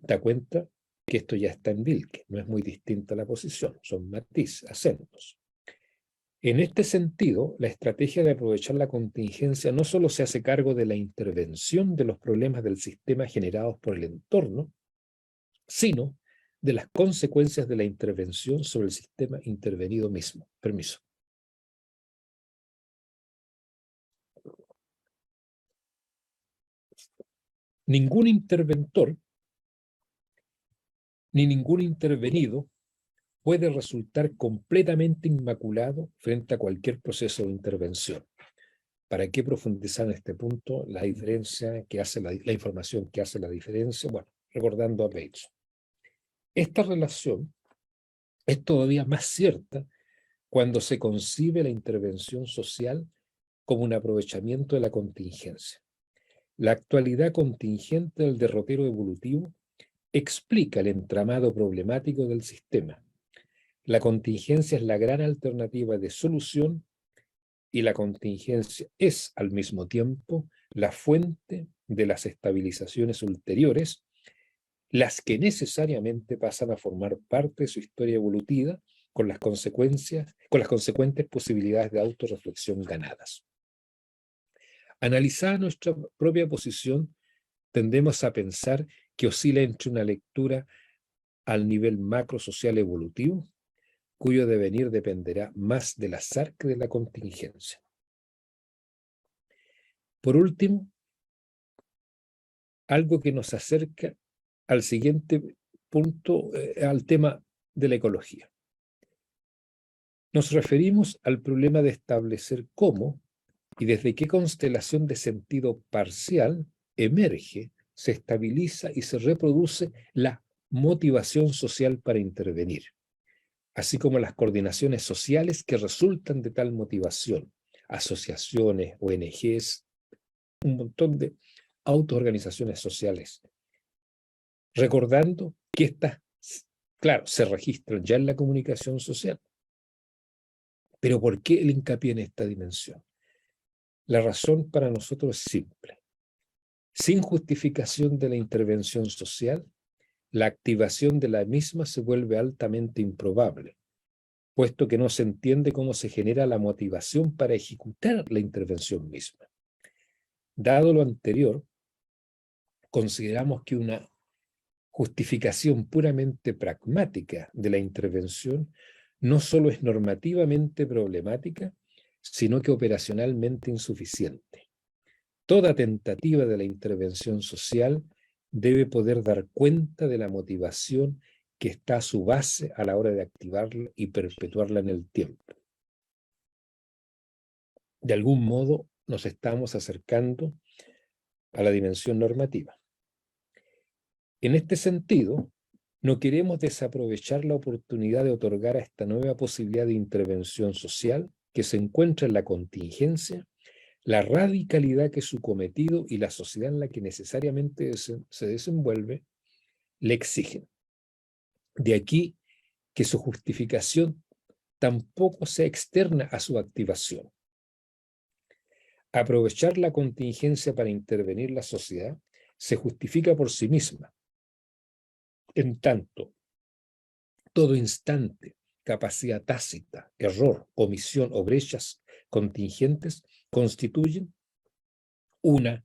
da cuenta que esto ya está en Wilke, no es muy distinta la posición, son matices, acentos. En este sentido, la estrategia de aprovechar la contingencia no solo se hace cargo de la intervención de los problemas del sistema generados por el entorno, sino de las consecuencias de la intervención sobre el sistema intervenido mismo. Permiso. Ningún interventor ni ningún intervenido puede resultar completamente inmaculado frente a cualquier proceso de intervención. ¿Para qué profundizar en este punto? La diferencia que hace la información que hace la diferencia, bueno, recordando a Bates. Esta relación es todavía más cierta cuando se concibe la intervención social como un aprovechamiento de la contingencia. La actualidad contingente del derrotero evolutivo explica el entramado problemático del sistema. La contingencia es la gran alternativa de solución y la contingencia es al mismo tiempo la fuente de las estabilizaciones ulteriores, las que necesariamente pasan a formar parte de su historia evolutiva con las consecuentes posibilidades de autorreflexión ganadas. Analizada nuestra propia posición, tendemos a pensar que oscila entre una lectura al nivel macrosocial evolutivo, cuyo devenir dependerá más del azar que de la contingencia. Por último, algo que nos acerca al siguiente punto, al tema de la ecología. Nos referimos al problema de establecer cómo y desde qué constelación de sentido parcial emerge, se estabiliza y se reproduce la motivación social para intervenir, así como las coordinaciones sociales que resultan de tal motivación, asociaciones, ONGs, un montón de autoorganizaciones sociales, recordando que estas, claro, se registran ya en la comunicación social. Pero ¿por qué el hincapié en esta dimensión? La razón para nosotros es simple. Sin justificación de la intervención social, la activación de la misma se vuelve altamente improbable, puesto que no se entiende cómo se genera la motivación para ejecutar la intervención misma. Dado lo anterior, consideramos que una justificación puramente pragmática de la intervención no solo es normativamente problemática, sino que operacionalmente insuficiente. Toda tentativa de la intervención social debe poder dar cuenta de la motivación que está a su base a la hora de activarla y perpetuarla en el tiempo. De algún modo nos estamos acercando a la dimensión normativa. En este sentido, no queremos desaprovechar la oportunidad de otorgar a esta nueva posibilidad de intervención social que se encuentra en la contingencia la radicalidad que su cometido y la sociedad en la que necesariamente se desenvuelve le exigen. De aquí que su justificación tampoco sea externa a su activación. Aprovechar la contingencia para intervenir la sociedad se justifica por sí misma. En tanto, todo instante, capacidad tácita, error, omisión o brechas contingentes constituyen una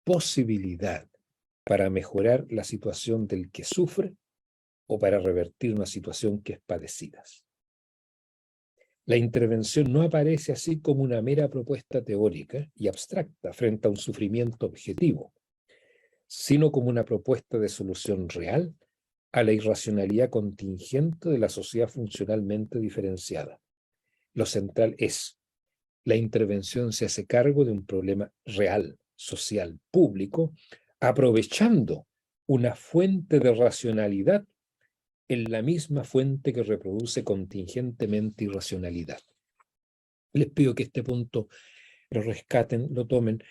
posibilidad para mejorar la situación del que sufre o para revertir una situación que es padecida. La intervención no aparece así como una mera propuesta teórica y abstracta frente a un sufrimiento objetivo, sino como una propuesta de solución real a la irracionalidad contingente de la sociedad funcionalmente diferenciada. Lo central es: la intervención se hace cargo de un problema real, social, público, aprovechando una fuente de racionalidad en la misma fuente que reproduce contingentemente irracionalidad. Les pido que este punto lo rescaten, lo tomen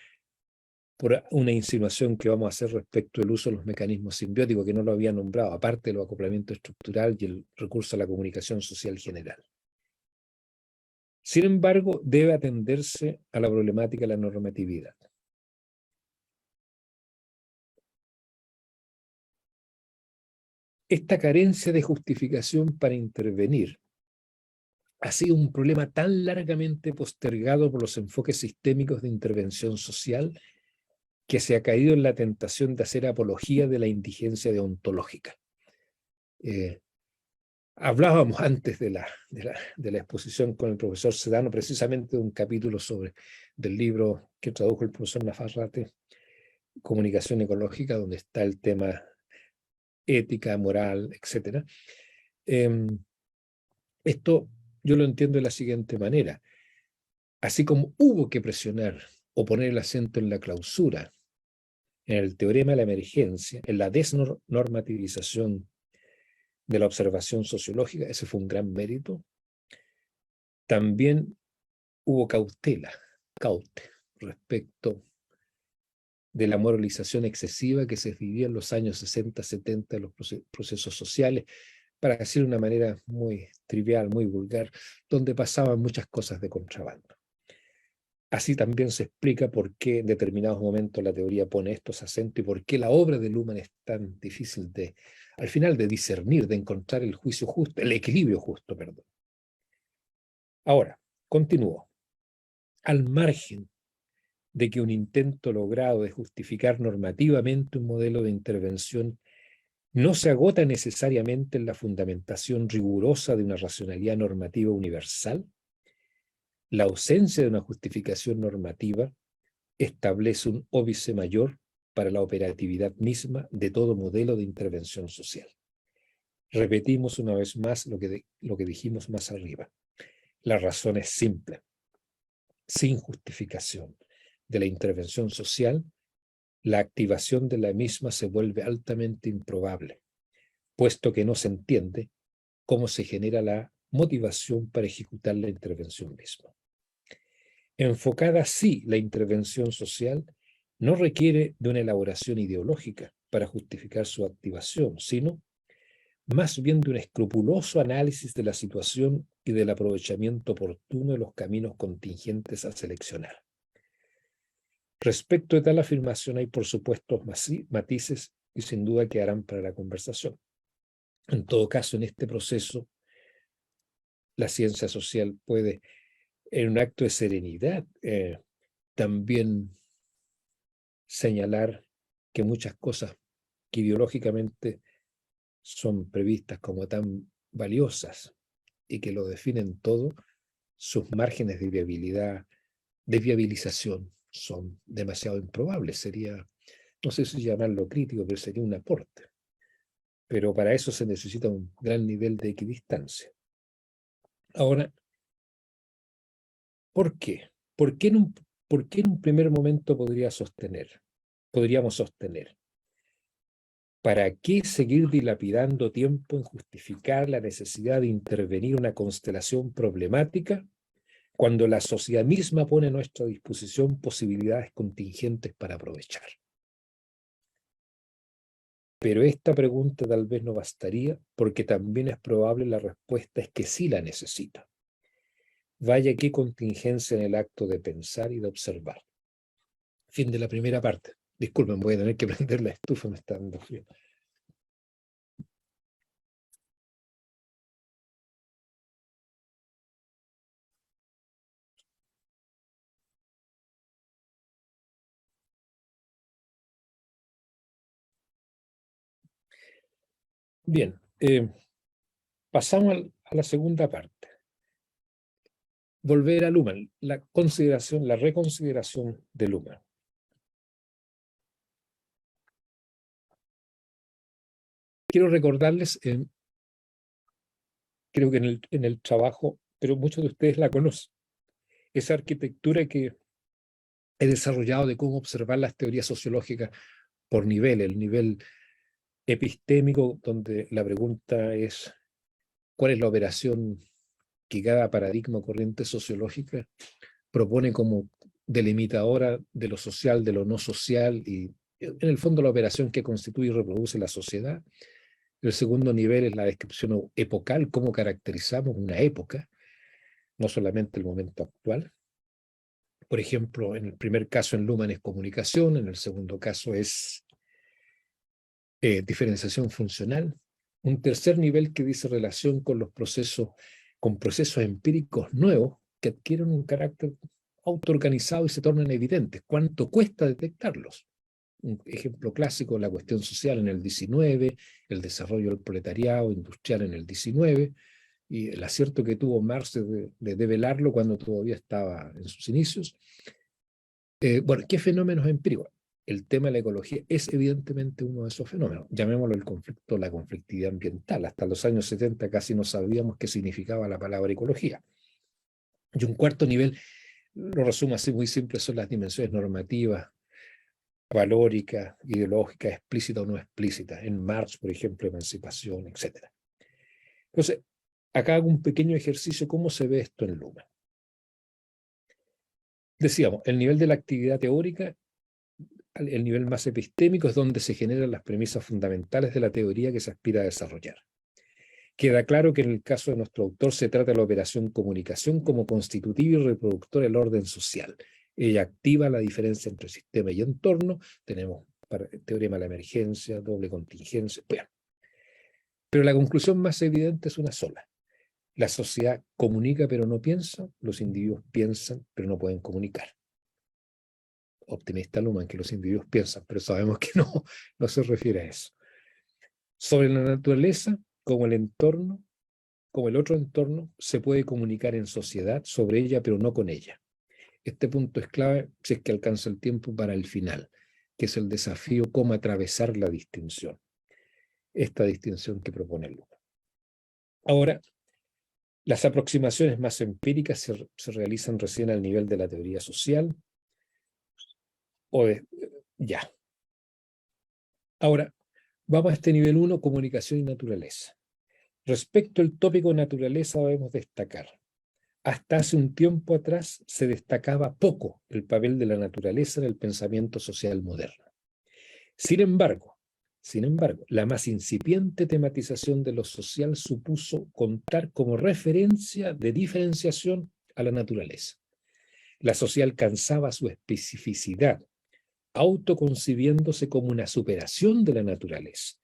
por una insinuación que vamos a hacer respecto del uso de los mecanismos simbióticos, que no lo había nombrado, aparte del acoplamiento estructural y el recurso a la comunicación social general. Sin embargo, debe atenderse a la problemática de la normatividad. Esta carencia de justificación para intervenir ha sido un problema tan largamente postergado por los enfoques sistémicos de intervención social que se ha caído en la tentación de hacer apología de la indigencia deontológica. Hablábamos antes de la exposición con el profesor Sedano precisamente de un capítulo del libro que tradujo el profesor Nafarrate, Comunicación Ecológica, donde está el tema ética, moral, etc. Esto yo lo entiendo de la siguiente manera. Así como hubo que presionar o poner el acento en la clausura, en el teorema de la emergencia, en la desnormativización de la observación sociológica, ese fue un gran mérito, también hubo caute, respecto de la moralización excesiva que se vivía en los años 60, 70 en los procesos sociales, para decir de una manera muy trivial, muy vulgar, donde pasaban muchas cosas de contrabando. Así también se explica por qué en determinados momentos la teoría pone estos acentos y por qué la obra de Luhmann es tan difícil al final, de discernir, de encontrar el juicio justo, el equilibrio justo, perdón. Ahora, continúo. Al margen de que un intento logrado de justificar normativamente un modelo de intervención no se agota necesariamente en la fundamentación rigurosa de una racionalidad normativa universal, la ausencia de una justificación normativa establece un óbice mayor para la operatividad misma de todo modelo de intervención social. Repetimos una vez más lo que dijimos más arriba. La razón es simple. Sin justificación de la intervención social, la activación de la misma se vuelve altamente improbable, puesto que no se entiende cómo se genera la motivación para ejecutar la intervención misma. Enfocada así, la intervención social no requiere de una elaboración ideológica para justificar su activación, sino más bien de un escrupuloso análisis de la situación y del aprovechamiento oportuno de los caminos contingentes a seleccionar. Respecto de tal afirmación hay, por supuesto, matices y sin duda quedarán para la conversación. En todo caso, en este proceso, la ciencia social puede, en un acto de serenidad, también señalar que muchas cosas que ideológicamente son previstas como tan valiosas y que lo definen todo, sus márgenes de viabilidad, de viabilización, son demasiado improbables. Sería, no sé si llamarlo crítico, pero sería un aporte. Pero para eso se necesita un gran nivel de equidistancia. Ahora, ¿por qué? ¿Por qué en un primer momento podríamos sostener? ¿Para qué seguir dilapidando tiempo en justificar la necesidad de intervenir una constelación problemática cuando la sociedad misma pone a nuestra disposición posibilidades contingentes para aprovechar? Pero esta pregunta tal vez no bastaría, porque también es probable la respuesta es que sí la necesita. Vaya qué contingencia en el acto de pensar y de observar. Fin de la primera parte. Disculpen, voy a tener que prender la estufa, me está dando frío. Bien, pasamos a la segunda parte. Volver a Luhmann, la reconsideración de Luhmann. quiero recordarles, creo que en el trabajo, pero muchos de ustedes la conocen, esa arquitectura que he desarrollado de cómo observar las teorías sociológicas por nivel, el nivel epistémico, donde la pregunta es cuál es la operación que cada paradigma o corriente sociológica propone como delimitadora de lo social, de lo no social, y en el fondo la operación que constituye y reproduce la sociedad. El segundo nivel es la descripción epocal, cómo caracterizamos una época, no solamente el momento actual. Por ejemplo, en el primer caso en Luhmann es comunicación, en el segundo caso es diferenciación funcional. Un tercer nivel que dice relación con los procesos, con procesos empíricos nuevos que adquieren un carácter autoorganizado y se tornan evidentes. ¿Cuánto cuesta detectarlos? Un ejemplo clásico, la cuestión social en el 19, el desarrollo del proletariado industrial en el 19, y el acierto que tuvo Marx de develarlo cuando todavía estaba en sus inicios. Bueno, ¿qué fenómenos empíricos? El tema de la ecología es evidentemente uno de esos fenómenos. Llamémoslo el conflicto, la conflictividad ambiental. Hasta los años 70 casi no sabíamos qué significaba la palabra ecología. Y un cuarto nivel, lo resumo así muy simple, son las dimensiones normativas, valóricas, ideológicas, explícitas o no explícitas. En Marx, por ejemplo, emancipación, etc. Entonces, acá hago un pequeño ejercicio, ¿cómo se ve esto en Luhmann? Decíamos, el nivel de la actividad teórica, el nivel más epistémico, es donde se generan las premisas fundamentales de la teoría que se aspira a desarrollar. Queda claro que en el caso de nuestro autor se trata de la operación comunicación como constitutiva y reproductora del orden social. Ella activa la diferencia entre sistema y entorno. Tenemos teorema de la emergencia, doble contingencia. Bueno. Pero la conclusión más evidente es una sola. La sociedad comunica pero no piensa, los individuos piensan pero no pueden comunicar. Optimista Luhmann, que los individuos piensan, pero sabemos que no se refiere a eso. Sobre la naturaleza, como el entorno, como el otro entorno, se puede comunicar en sociedad sobre ella, pero no con ella. Este punto es clave si es que alcanza el tiempo para el final, que es el desafío cómo atravesar la distinción. Esta distinción que propone Luhmann. Ahora, las aproximaciones más empíricas se realizan recién al nivel de la teoría social, ya. Ahora, vamos a este nivel 1, comunicación y naturaleza. Respecto al tópico naturaleza debemos destacar. Hasta hace un tiempo atrás se destacaba poco el papel de la naturaleza en el pensamiento social moderno. Sin embargo, la más incipiente tematización de lo social supuso contar como referencia de diferenciación a la naturaleza. La sociedad alcanzaba su especificidad, autoconcibiéndose como una superación de la naturaleza,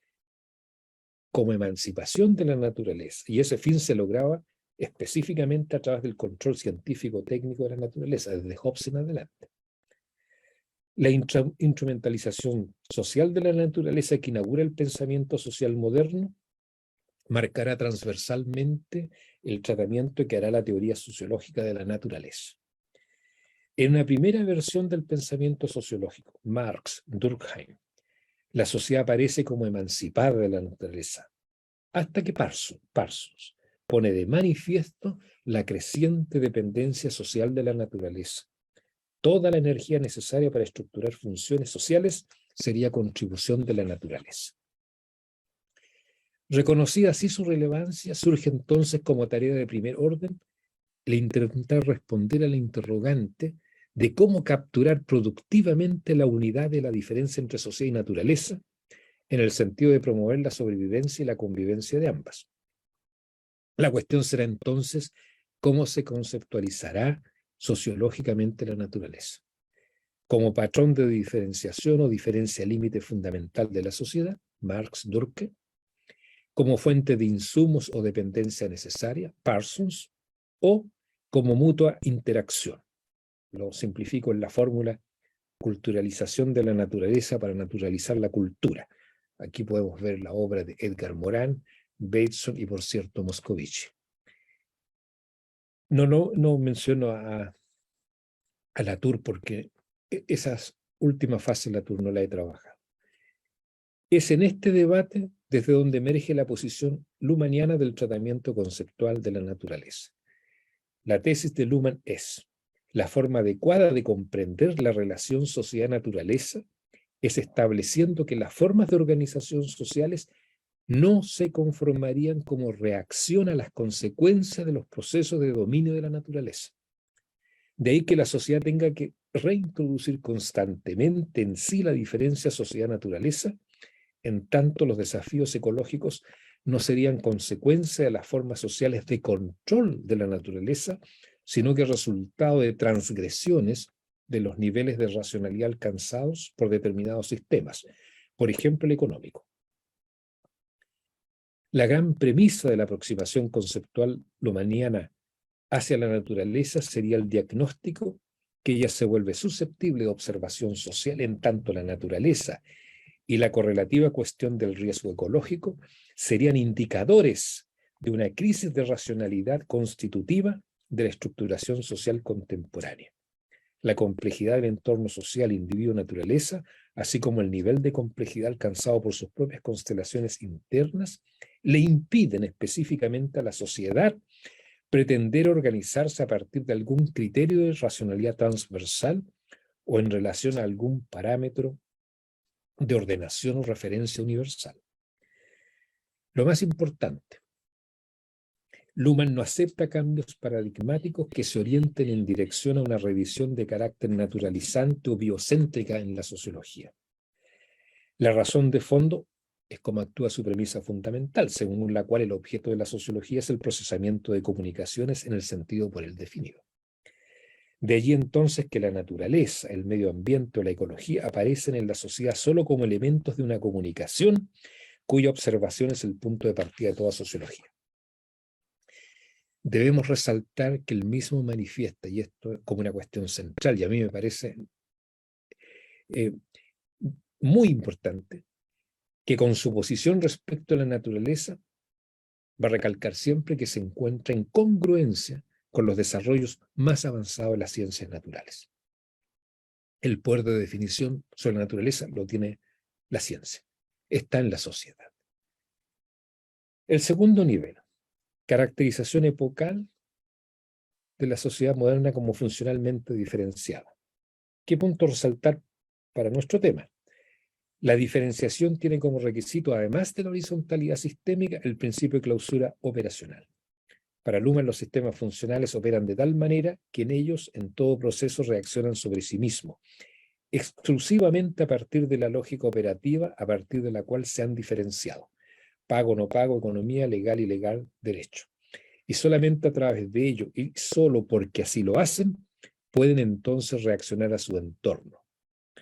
como emancipación de la naturaleza, y ese fin se lograba específicamente a través del control científico-técnico de la naturaleza, desde Hobbes en adelante. La instrumentalización social de la naturaleza que inaugura el pensamiento social moderno marcará transversalmente el tratamiento que hará la teoría sociológica de la naturaleza. En una primera versión del pensamiento sociológico, Marx, Durkheim, la sociedad aparece como emancipada de la naturaleza, hasta que Parsons pone de manifiesto la creciente dependencia social de la naturaleza. Toda la energía necesaria para estructurar funciones sociales sería contribución de la naturaleza. Reconocida así su relevancia, surge entonces como tarea de primer orden el intentar responder a la interrogante de cómo capturar productivamente la unidad de la diferencia entre sociedad y naturaleza, en el sentido de promover la sobrevivencia y la convivencia de ambas. La cuestión será entonces cómo se conceptualizará sociológicamente la naturaleza, como patrón de diferenciación o diferencia límite fundamental de la sociedad, Marx, Durkheim, como fuente de insumos o dependencia necesaria, Parsons, o como mutua interacción. Lo simplifico en la fórmula: culturalización de la naturaleza para naturalizar la cultura. Aquí podemos ver la obra de Edgar Morin, Bateson y, por cierto, Moscovici. No menciono a Latour porque esas últimas fases de Latour no la he trabajado. Es en este debate desde donde emerge la posición luhmanniana del tratamiento conceptual de la naturaleza. La tesis de Luhmann es: la forma adecuada de comprender la relación sociedad-naturaleza es estableciendo que las formas de organización sociales no se conformarían como reacción a las consecuencias de los procesos de dominio de la naturaleza. De ahí que la sociedad tenga que reintroducir constantemente en sí la diferencia sociedad-naturaleza, en tanto los desafíos ecológicos no serían consecuencia de las formas sociales de control de la naturaleza, sino que resultado de transgresiones de los niveles de racionalidad alcanzados por determinados sistemas, por ejemplo el económico. La gran premisa de la aproximación conceptual luhmanniana hacia la naturaleza sería el diagnóstico que ella se vuelve susceptible de observación social, en tanto la naturaleza y la correlativa cuestión del riesgo ecológico serían indicadores de una crisis de racionalidad constitutiva de la estructuración social contemporánea. La complejidad del entorno social individuo-naturaleza, así como el nivel de complejidad alcanzado por sus propias constelaciones internas, le impiden específicamente a la sociedad pretender organizarse a partir de algún criterio de racionalidad transversal o en relación a algún parámetro de ordenación o referencia universal. Lo más importante, Luhmann no acepta cambios paradigmáticos que se orienten en dirección a una revisión de carácter naturalizante o biocéntrica en la sociología. La razón de fondo es cómo actúa su premisa fundamental, según la cual el objeto de la sociología es el procesamiento de comunicaciones en el sentido por él definido. De allí entonces que la naturaleza, el medio ambiente o la ecología aparecen en la sociedad solo como elementos de una comunicación cuya observación es el punto de partida de toda sociología. Debemos resaltar que el mismo manifiesta, y esto como una cuestión central, y a mí me parece muy importante, que con su posición respecto a la naturaleza va a recalcar siempre que se encuentra en congruencia con los desarrollos más avanzados de las ciencias naturales. El poder de definición sobre la naturaleza lo tiene la ciencia, está en la sociedad. El segundo nivel, caracterización epocal de la sociedad moderna como funcionalmente diferenciada. ¿Qué punto resaltar para nuestro tema? La diferenciación tiene como requisito, además de la horizontalidad sistémica, el principio de clausura operacional. Para Luhmann, los sistemas funcionales operan de tal manera que en ellos, en todo proceso, reaccionan sobre sí mismos, exclusivamente a partir de la lógica operativa a partir de la cual se han diferenciado. Pago, no pago, economía, legal, ilegal, derecho. Y solamente a través de ello, y solo porque así lo hacen, pueden entonces reaccionar a su entorno.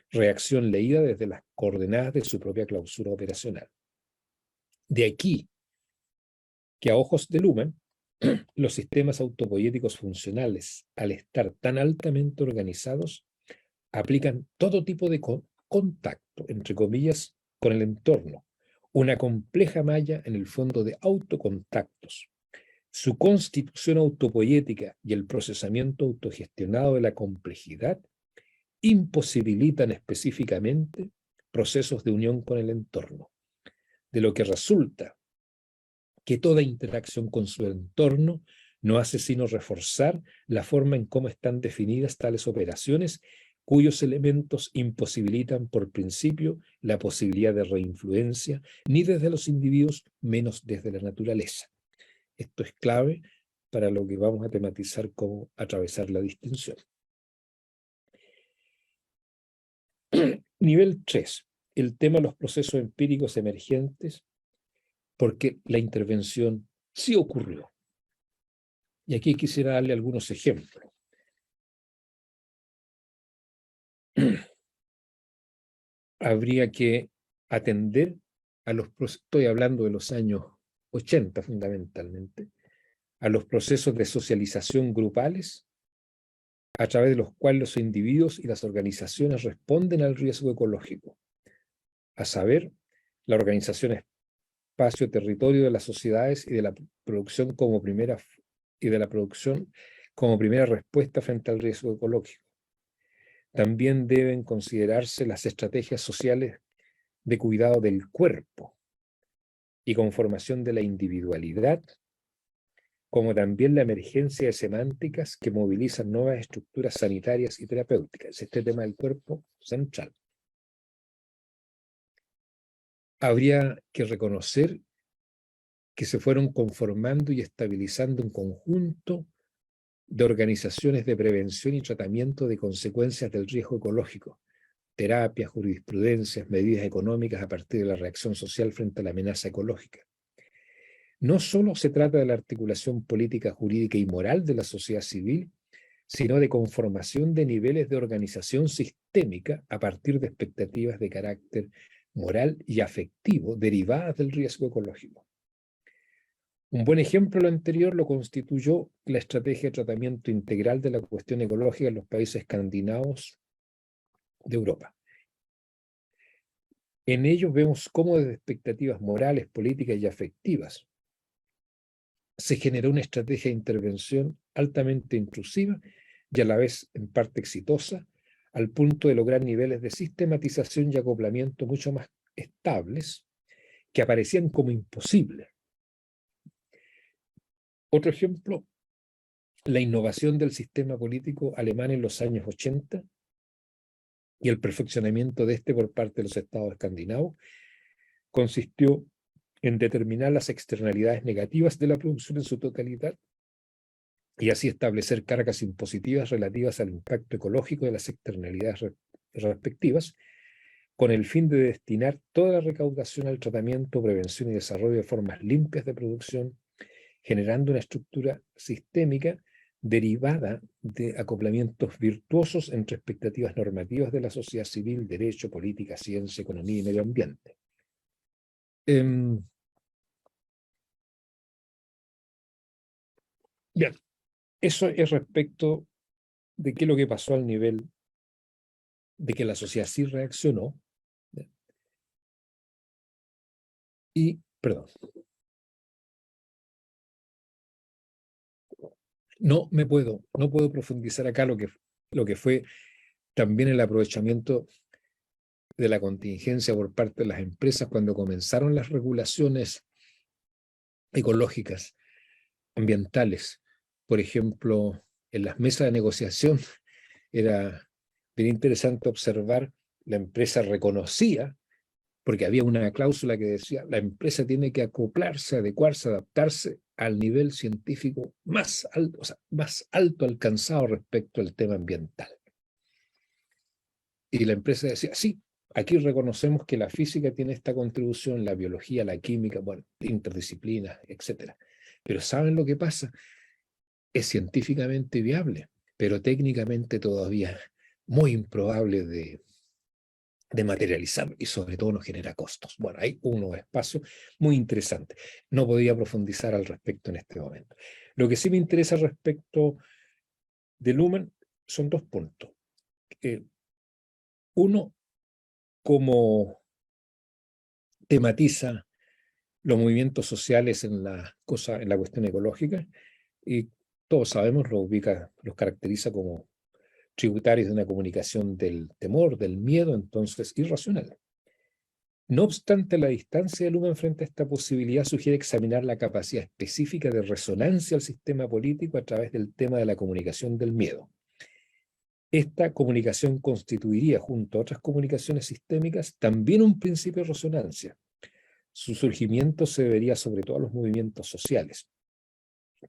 Reacción leída desde las coordenadas de su propia clausura operacional. De aquí que a ojos de Luhmann, los sistemas autopoéticos funcionales, al estar tan altamente organizados, aplican todo tipo de contacto, entre comillas, con el entorno, una compleja malla en el fondo de autocontactos. Su constitución autopoética y el procesamiento autogestionado de la complejidad imposibilitan específicamente procesos de unión con el entorno, de lo que resulta que toda interacción con su entorno no hace sino reforzar la forma en cómo están definidas tales operaciones, cuyos elementos imposibilitan por principio la posibilidad de reinfluencia, ni desde los individuos, menos desde la naturaleza. Esto es clave para lo que vamos a tematizar como atravesar la distinción. Nivel 3. El tema de los procesos empíricos emergentes, porque la intervención sí ocurrió. Y aquí quisiera darle algunos ejemplos. Habría que atender a los procesos, estoy hablando de los años 80 fundamentalmente, a los procesos de socialización grupales, a través de los cuales los individuos y las organizaciones responden al riesgo ecológico, a saber, la organización espacio-territorio de las sociedades y de la producción como primera respuesta frente al riesgo ecológico. También deben considerarse las estrategias sociales de cuidado del cuerpo y conformación de la individualidad, como también la emergencia de semánticas que movilizan nuevas estructuras sanitarias y terapéuticas. Este tema del cuerpo central. Habría que reconocer que se fueron conformando y estabilizando un conjunto de organizaciones de prevención y tratamiento de consecuencias del riesgo ecológico, terapias, jurisprudencias, medidas económicas a partir de la reacción social frente a la amenaza ecológica. No solo se trata de la articulación política, jurídica y moral de la sociedad civil, sino de conformación de niveles de organización sistémica a partir de expectativas de carácter moral y afectivo derivadas del riesgo ecológico. Un buen ejemplo de lo anterior lo constituyó la estrategia de tratamiento integral de la cuestión ecológica en los países escandinavos de Europa. En ellos vemos cómo desde expectativas morales, políticas y afectivas se generó una estrategia de intervención altamente intrusiva y a la vez en parte exitosa, al punto de lograr niveles de sistematización y acoplamiento mucho más estables que aparecían como imposibles. Otro ejemplo, la innovación del sistema político alemán en los años 80 y el perfeccionamiento de este por parte de los estados escandinavos consistió en determinar las externalidades negativas de la producción en su totalidad y así establecer cargas impositivas relativas al impacto ecológico de las externalidades respectivas, con el fin de destinar toda la recaudación al tratamiento, prevención y desarrollo de formas limpias de producción, generando una estructura sistémica derivada de acoplamientos virtuosos entre expectativas normativas de la sociedad civil, derecho, política, ciencia, economía y medio ambiente. Bien, eso es respecto de qué es lo que pasó al nivel de que la sociedad sí reaccionó. Y, perdón, no puedo profundizar acá lo que fue también el aprovechamiento de la contingencia por parte de las empresas cuando comenzaron las regulaciones ecológicas, ambientales. Por ejemplo, en las mesas de negociación era bien interesante observar, la empresa reconocía, porque había una cláusula que decía, la empresa tiene que acoplarse, adecuarse, adaptarse al nivel científico más alto, o sea, más alto alcanzado respecto al tema ambiental. Y la empresa decía, sí, aquí reconocemos que la física tiene esta contribución, la biología, la química, bueno, interdisciplinas, etc. Pero ¿saben lo que pasa? Es científicamente viable, pero técnicamente todavía muy improbable de materializar y sobre todo nos genera costos. Bueno, hay unos espacios muy interesantes. No podía profundizar al respecto en este momento. Lo que sí me interesa respecto de Luhmann son dos puntos. Uno, cómo tematiza los movimientos sociales en la cuestión ecológica, y todos sabemos, los caracteriza como tributarios de una comunicación del temor, del miedo, entonces irracional. No obstante, la distancia de Luhmann frente a esta posibilidad sugiere examinar la capacidad específica de resonancia al sistema político a través del tema de la comunicación del miedo. Esta comunicación constituiría, junto a otras comunicaciones sistémicas, también un principio de resonancia. Su surgimiento se debería sobre todo a los movimientos sociales.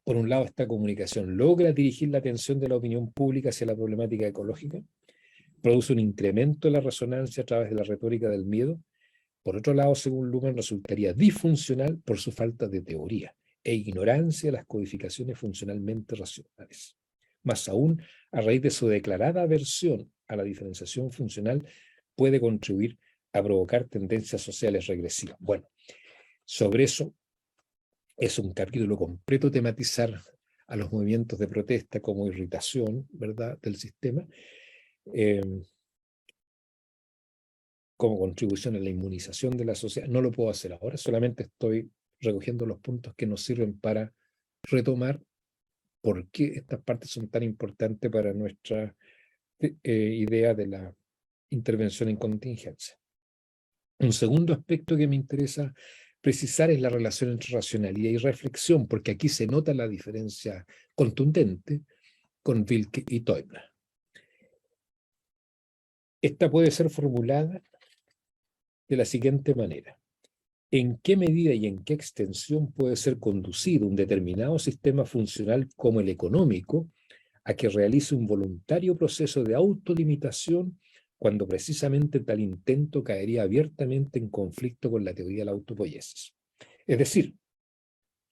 Por un lado, esta comunicación logra dirigir la atención de la opinión pública hacia la problemática ecológica, produce un incremento de la resonancia a través de la retórica del miedo. Por otro lado, según Luhmann, resultaría disfuncional por su falta de teoría e ignorancia de las codificaciones funcionalmente racionales. Más aún, a raíz de su declarada aversión a la diferenciación funcional, puede contribuir a provocar tendencias sociales regresivas. Bueno, sobre eso es un capítulo completo tematizar a los movimientos de protesta como irritación, ¿verdad?, del sistema, como contribución a la inmunización de la sociedad. No lo puedo hacer ahora, solamente estoy recogiendo los puntos que nos sirven para retomar por qué estas partes son tan importantes para nuestra idea de la intervención en contingencia. Un segundo aspecto que me interesa precisar es la relación entre racionalidad y reflexión, porque aquí se nota la diferencia contundente con Wilke y Teubner. Esta puede ser formulada de la siguiente manera. ¿En qué medida y en qué extensión puede ser conducido un determinado sistema funcional como el económico a que realice un voluntario proceso de autolimitación cuando precisamente tal intento caería abiertamente en conflicto con la teoría de la autopoiesis? Es decir,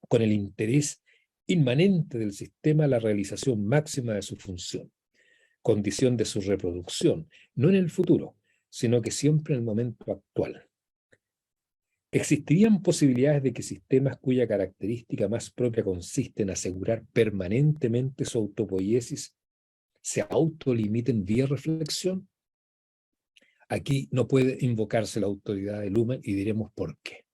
con el interés inmanente del sistema a la realización máxima de su función, condición de su reproducción, no en el futuro, sino que siempre en el momento actual. ¿Existirían posibilidades de que sistemas cuya característica más propia consiste en asegurar permanentemente su autopoiesis se autolimiten vía reflexión? Aquí no puede invocarse la autoridad de Luhmann y diremos por qué.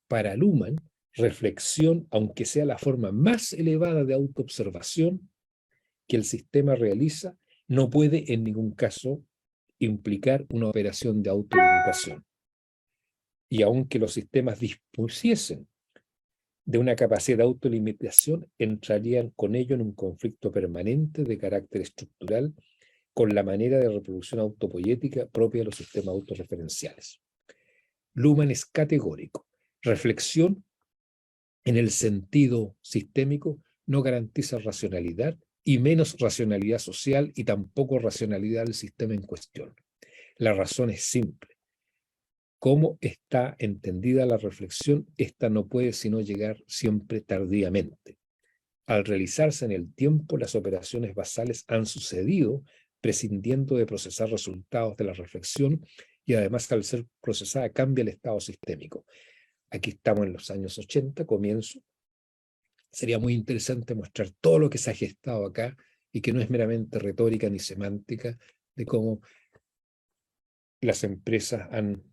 Para Luhmann, reflexión, aunque sea la forma más elevada de autoobservación que el sistema realiza, no puede en ningún caso implicar una operación de autolimitación. Y aunque los sistemas dispusiesen de una capacidad de autolimitación, entrarían con ello en un conflicto permanente de carácter estructural con la manera de reproducción autopoiética propia de los sistemas autorreferenciales. Luhmann es categórico. Reflexión, en el sentido sistémico, no garantiza racionalidad y menos racionalidad social y tampoco racionalidad del sistema en cuestión. La razón es simple. ¿Cómo está entendida la reflexión? Esta no puede sino llegar siempre tardíamente. Al realizarse en el tiempo, las operaciones basales han sucedido, prescindiendo de procesar resultados de la reflexión, y además al ser procesada cambia el estado sistémico. Aquí estamos en los años 80, comienzo. Sería muy interesante mostrar todo lo que se ha gestado acá y que no es meramente retórica ni semántica de cómo las empresas han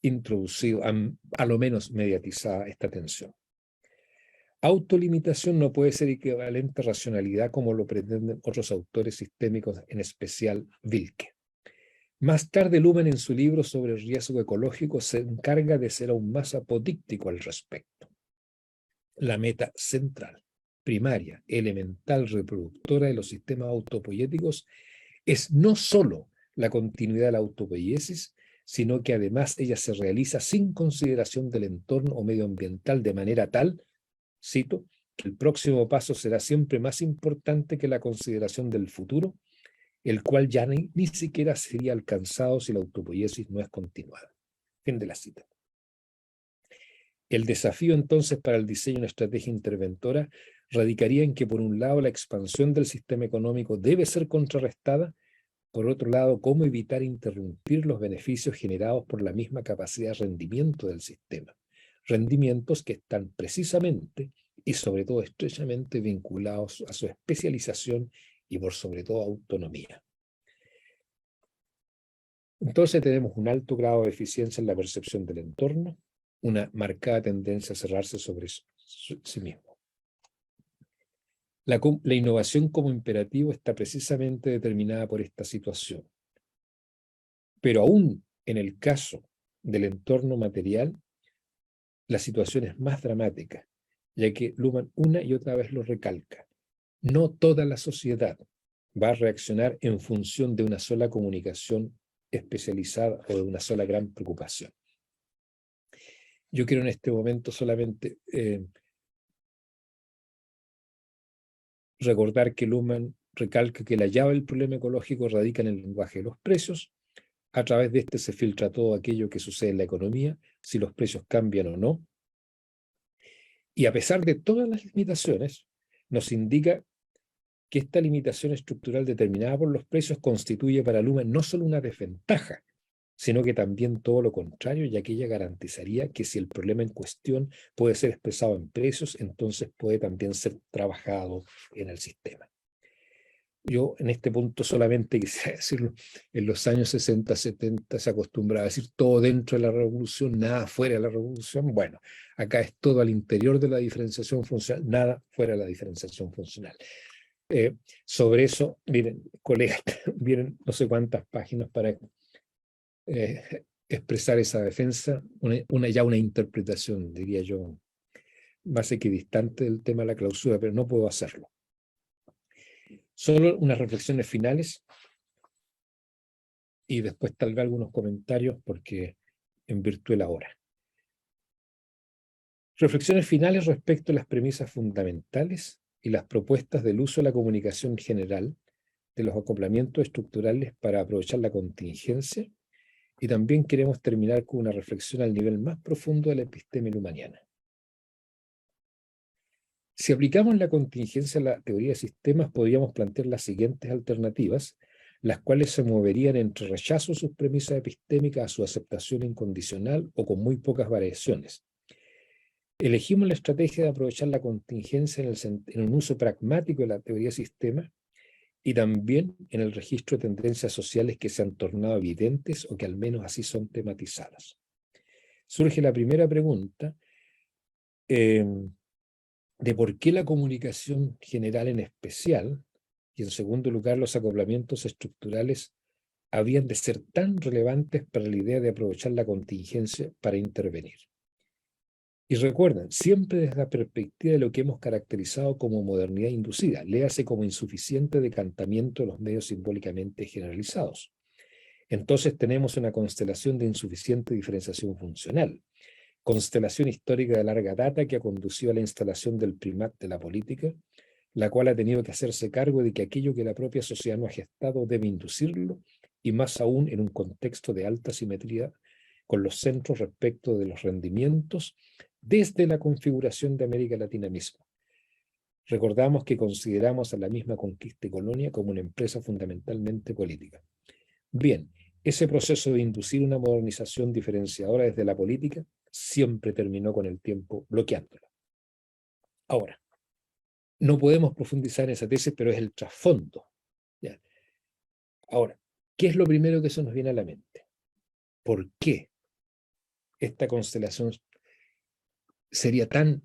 introducido, a lo menos mediatizada esta tensión. Autolimitación no puede ser equivalente a racionalidad como lo pretenden otros autores sistémicos, en especial Wilke. Más tarde, Luhmann, en su libro sobre el riesgo ecológico, se encarga de ser aún más apodíctico al respecto. La meta central, primaria, elemental, reproductora de los sistemas autopoiéticos es no solo la continuidad de la autopoiesis, sino que además ella se realiza sin consideración del entorno o medioambiental, de manera tal, cito, que el próximo paso será siempre más importante que la consideración del futuro, el cual ya ni siquiera sería alcanzado si la autopoiesis no es continuada. Fin de la cita. El desafío entonces para el diseño de una estrategia interventora radicaría en que, por un lado, la expansión del sistema económico debe ser contrarrestada. Por otro lado, cómo evitar interrumpir los beneficios generados por la misma capacidad de rendimiento del sistema. Rendimientos que están precisamente y sobre todo estrechamente vinculados a su especialización y por sobre todo autonomía. Entonces tenemos un alto grado de eficiencia en la percepción del entorno, una marcada tendencia a cerrarse sobre sí mismo. La innovación como imperativo está precisamente determinada por esta situación. Pero aún en el caso del entorno material, la situación es más dramática, ya que Luhmann una y otra vez lo recalca. No toda la sociedad va a reaccionar en función de una sola comunicación especializada o de una sola gran preocupación. Yo quiero en este momento solamente recordar que Luhmann recalca que la llave del problema ecológico radica en el lenguaje de los precios. A través de este se filtra todo aquello que sucede en la economía, si los precios cambian o no. Y a pesar de todas las limitaciones, nos indica que esta limitación estructural determinada por los precios constituye para Luhmann no solo una desventaja, sino que también todo lo contrario, ya que ella garantizaría que si el problema en cuestión puede ser expresado en precios, entonces puede también ser trabajado en el sistema. Yo en este punto solamente quisiera decirlo, en los años 60, 70 se acostumbraba a decir todo dentro de la revolución, nada fuera de la revolución. Bueno, acá es todo al interior de la diferenciación funcional, nada fuera de la diferenciación funcional. Sobre eso, miren, colegas, vienen no sé cuántas páginas para expresar esa defensa, una interpretación, diría yo, más equidistante del tema de la clausura, pero no puedo hacerlo. Solo unas reflexiones finales y después tal vez algunos comentarios porque en virtud de la hora. Reflexiones finales respecto a las premisas fundamentales y las propuestas del uso de la comunicación general, de los acoplamientos estructurales para aprovechar la contingencia, y también queremos terminar con una reflexión al nivel más profundo de la episteme lumaniana. Si aplicamos la contingencia a la teoría de sistemas, podríamos plantear las siguientes alternativas, las cuales se moverían entre rechazo a sus premisas epistémicas a su aceptación incondicional o con muy pocas variaciones. Elegimos la estrategia de aprovechar la contingencia en un uso pragmático de la teoría de sistemas y también en el registro de tendencias sociales que se han tornado evidentes o que al menos así son tematizadas. Surge la primera pregunta de por qué la comunicación general en especial, y en segundo lugar los acoplamientos estructurales, habrían de ser tan relevantes para la idea de aprovechar la contingencia para intervenir. Y recuerden, siempre desde la perspectiva de lo que hemos caracterizado como modernidad inducida, léase como insuficiente decantamiento de los medios simbólicamente generalizados. Entonces tenemos una constelación de insuficiente diferenciación funcional, constelación histórica de larga data que ha conducido a la instalación del primat de la política, la cual ha tenido que hacerse cargo de que aquello que la propia sociedad no ha gestado debe inducirlo, y más aún en un contexto de alta simetría con los centros respecto de los rendimientos desde la configuración de América Latina misma. Recordamos que consideramos a la misma conquista y colonia como una empresa fundamentalmente política. Bien, ese proceso de inducir una modernización diferenciadora desde la política siempre terminó con el tiempo bloqueándola. Ahora, no podemos profundizar en esa tesis, pero es el trasfondo. ¿Ya? Ahora, ¿qué es lo primero que se nos viene a la mente? ¿Por qué esta constelación sería tan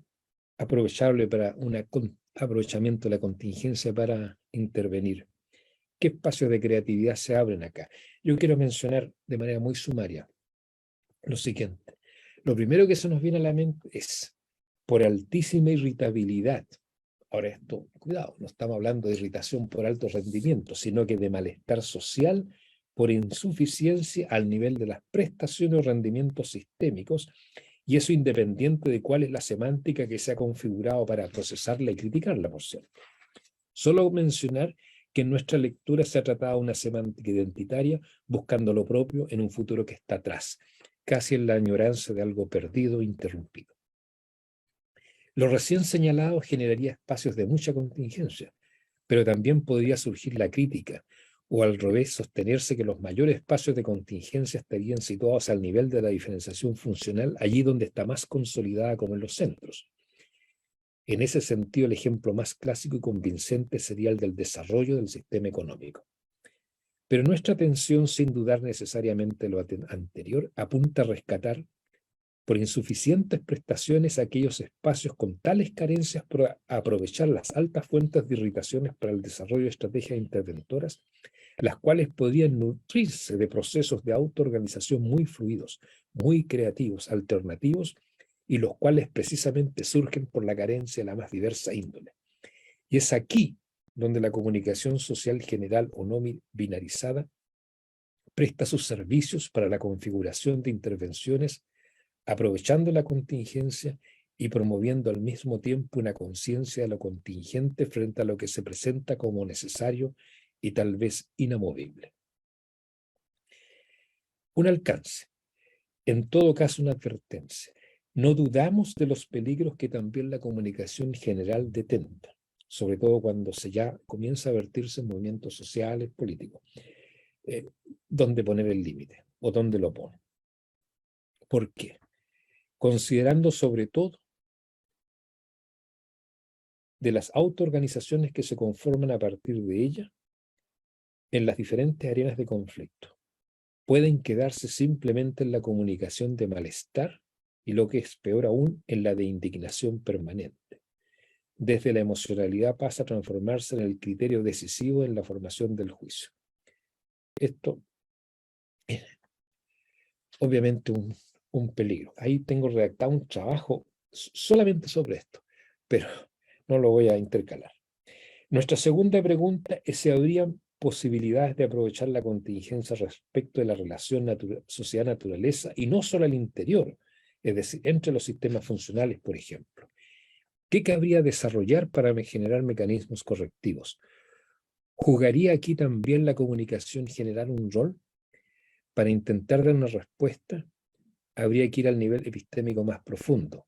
aprovechable para un aprovechamiento de la contingencia para intervenir? ¿Qué espacios de creatividad se abren acá? Yo quiero mencionar de manera muy sumaria lo siguiente. Lo primero que se nos viene a la mente es, por altísima irritabilidad. Ahora esto, cuidado, no estamos hablando de irritación por alto rendimiento, sino que de malestar social por insuficiencia al nivel de las prestaciones o rendimientos sistémicos, y eso independiente de cuál es la semántica que se ha configurado para procesarla y criticarla, por cierto. Solo mencionar que en nuestra lectura se ha tratado una semántica identitaria buscando lo propio en un futuro que está atrás, casi en la añoranza de algo perdido e interrumpido. Lo recién señalado generaría espacios de mucha contingencia, pero también podría surgir la crítica, o al revés, sostenerse que los mayores espacios de contingencia estarían situados al nivel de la diferenciación funcional, allí donde está más consolidada, como en los centros. En ese sentido, el ejemplo más clásico y convincente sería el del desarrollo del sistema económico. Pero nuestra atención, sin dudar necesariamente lo anterior, apunta a rescatar por insuficientes prestaciones aquellos espacios con tales carencias para aprovechar las altas fuentes de irritaciones para el desarrollo de estrategias interventoras, las cuales podrían nutrirse de procesos de autoorganización muy fluidos, muy creativos, alternativos, y los cuales precisamente surgen por la carencia de la más diversa índole. Y es aquí donde la comunicación social general o no binarizada presta sus servicios para la configuración de intervenciones, aprovechando la contingencia y promoviendo al mismo tiempo una conciencia de lo contingente frente a lo que se presenta como necesario y tal vez inamovible. Un alcance, en todo caso una advertencia. No dudamos de los peligros que también la comunicación general detenta, sobre todo cuando se ya comienza a vertirse en movimientos sociales, políticos. ¿Dónde poner el límite? ¿O dónde lo pone? ¿Por qué? Considerando sobre todo de las autoorganizaciones que se conforman a partir de ella en las diferentes arenas de conflicto. Pueden quedarse simplemente en la comunicación de malestar y, lo que es peor aún, en la de indignación permanente. Desde la emocionalidad pasa a transformarse en el criterio decisivo en la formación del juicio. Esto obviamente un peligro. Ahí tengo redactado un trabajo solamente sobre esto, pero no lo voy a intercalar. Nuestra segunda pregunta es si habría posibilidades de aprovechar la contingencia respecto de la relación sociedad-naturaleza y no solo al interior, es decir, entre los sistemas funcionales, por ejemplo. ¿Qué cabría desarrollar para generar mecanismos correctivos? ¿Jugaría aquí también la comunicación generar un rol? Para intentar dar una respuesta, habría que ir al nivel epistémico más profundo,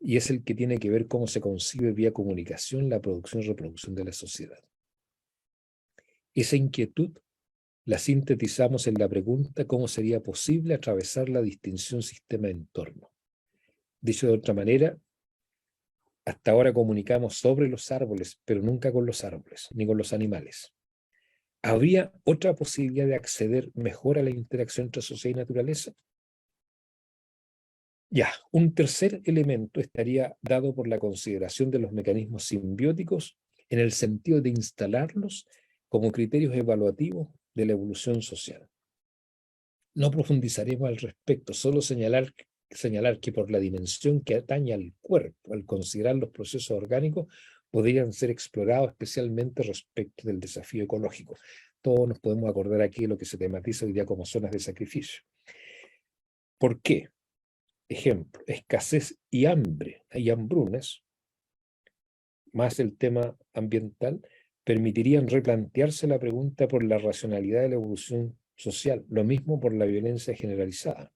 y es el que tiene que ver cómo se concibe vía comunicación la producción y reproducción de la sociedad. Esa inquietud la sintetizamos en la pregunta cómo sería posible atravesar la distinción sistema-entorno. Dicho de otra manera, hasta ahora comunicamos sobre los árboles, pero nunca con los árboles, ni con los animales. ¿Habría otra posibilidad de acceder mejor a la interacción entre sociedad y naturaleza? Ya, un tercer elemento estaría dado por la consideración de los mecanismos simbióticos en el sentido de instalarlos como criterios evaluativos de la evolución social. No profundizaremos al respecto, solo señalar que por la dimensión que atañe al cuerpo, al considerar los procesos orgánicos, podrían ser explorados especialmente respecto del desafío ecológico. Todos nos podemos acordar aquí de lo que se tematiza hoy día como zonas de sacrificio. ¿Por qué? Ejemplo, escasez y hambre, y hambrunas, más el tema ambiental, permitirían replantearse la pregunta por la racionalidad de la evolución social, lo mismo por la violencia generalizada.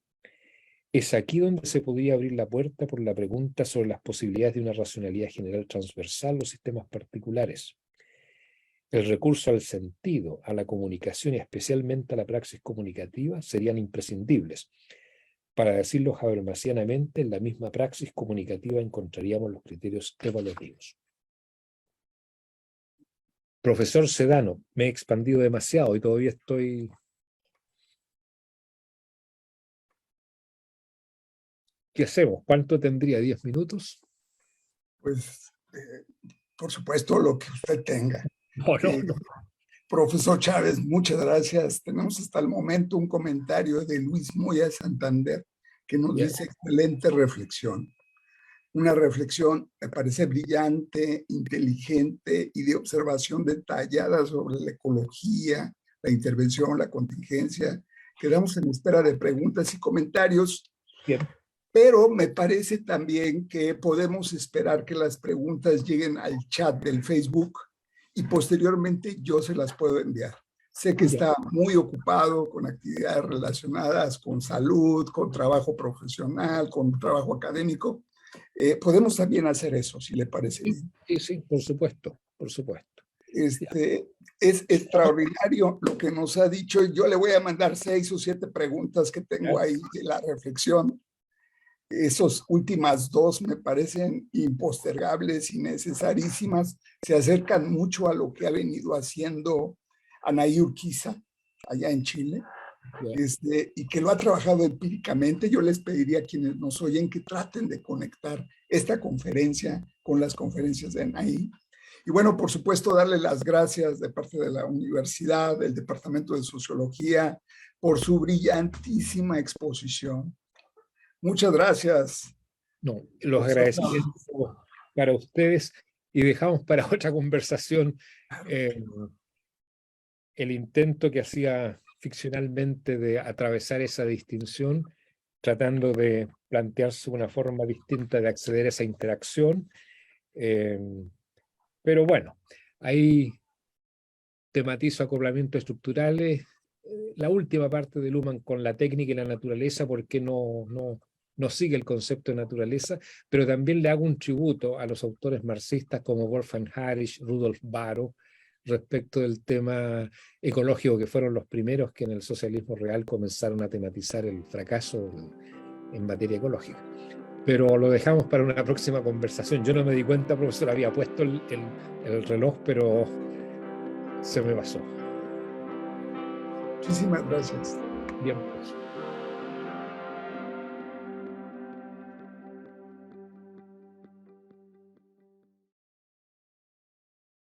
Es aquí donde se podría abrir la puerta por la pregunta sobre las posibilidades de una racionalidad general transversal o sistemas particulares. El recurso al sentido, a la comunicación y especialmente a la praxis comunicativa serían imprescindibles. Para decirlo habermasianamente, en la misma praxis comunicativa encontraríamos los criterios evaluativos. Profesor Sedano, me he expandido demasiado y todavía estoy... ¿Qué hacemos? ¿Cuánto tendría? ¿10 minutos? Pues, por supuesto, lo que usted tenga. No. Profesor Chávez, muchas gracias. Tenemos hasta el momento un comentario de Luis Moya Santander que nos dice excelente reflexión. Una reflexión, me parece brillante, inteligente y de observación detallada sobre la ecología, la intervención, la contingencia. Quedamos en espera de preguntas y comentarios. Bien. Pero me parece también que podemos esperar que las preguntas lleguen al chat del Facebook y posteriormente yo se las puedo enviar. Sé que está muy ocupado con actividades relacionadas con salud, con trabajo profesional, con trabajo académico. Podemos también hacer eso, si le parece bien. Sí, por supuesto, por supuesto. Es extraordinario lo que nos ha dicho. Yo le voy a mandar 6 o 7 preguntas que tengo ahí de la reflexión. Esas últimas 2 me parecen impostergables y necesarísimas. Se acercan mucho a lo que ha venido haciendo Anaí Urquiza allá en Chile, y que lo ha trabajado empíricamente. Yo les pediría a quienes nos oyen que traten de conectar esta conferencia con las conferencias de Anaí. Y bueno, por supuesto, darle las gracias de parte de la universidad, del Departamento de Sociología, por su brillantísima exposición. Muchas gracias. No, los agradecimientos para ustedes y dejamos para otra conversación el intento que hacía ficcionalmente de atravesar esa distinción, tratando de plantearse una forma distinta de acceder a esa interacción. Pero bueno, ahí tematizo acoplamientos estructurales, la última parte de Luhmann con la técnica y la naturaleza, porque no sigue el concepto de naturaleza, pero también le hago un tributo a los autores marxistas como Wolfgang Harish, Rudolf Barrow, respecto del tema ecológico, que fueron los primeros que en el socialismo real comenzaron a tematizar el fracaso en materia ecológica. Pero lo dejamos para una próxima conversación. Yo no me di cuenta, profesor, había puesto el reloj, pero se me pasó. Muchísimas gracias. Bien, pues.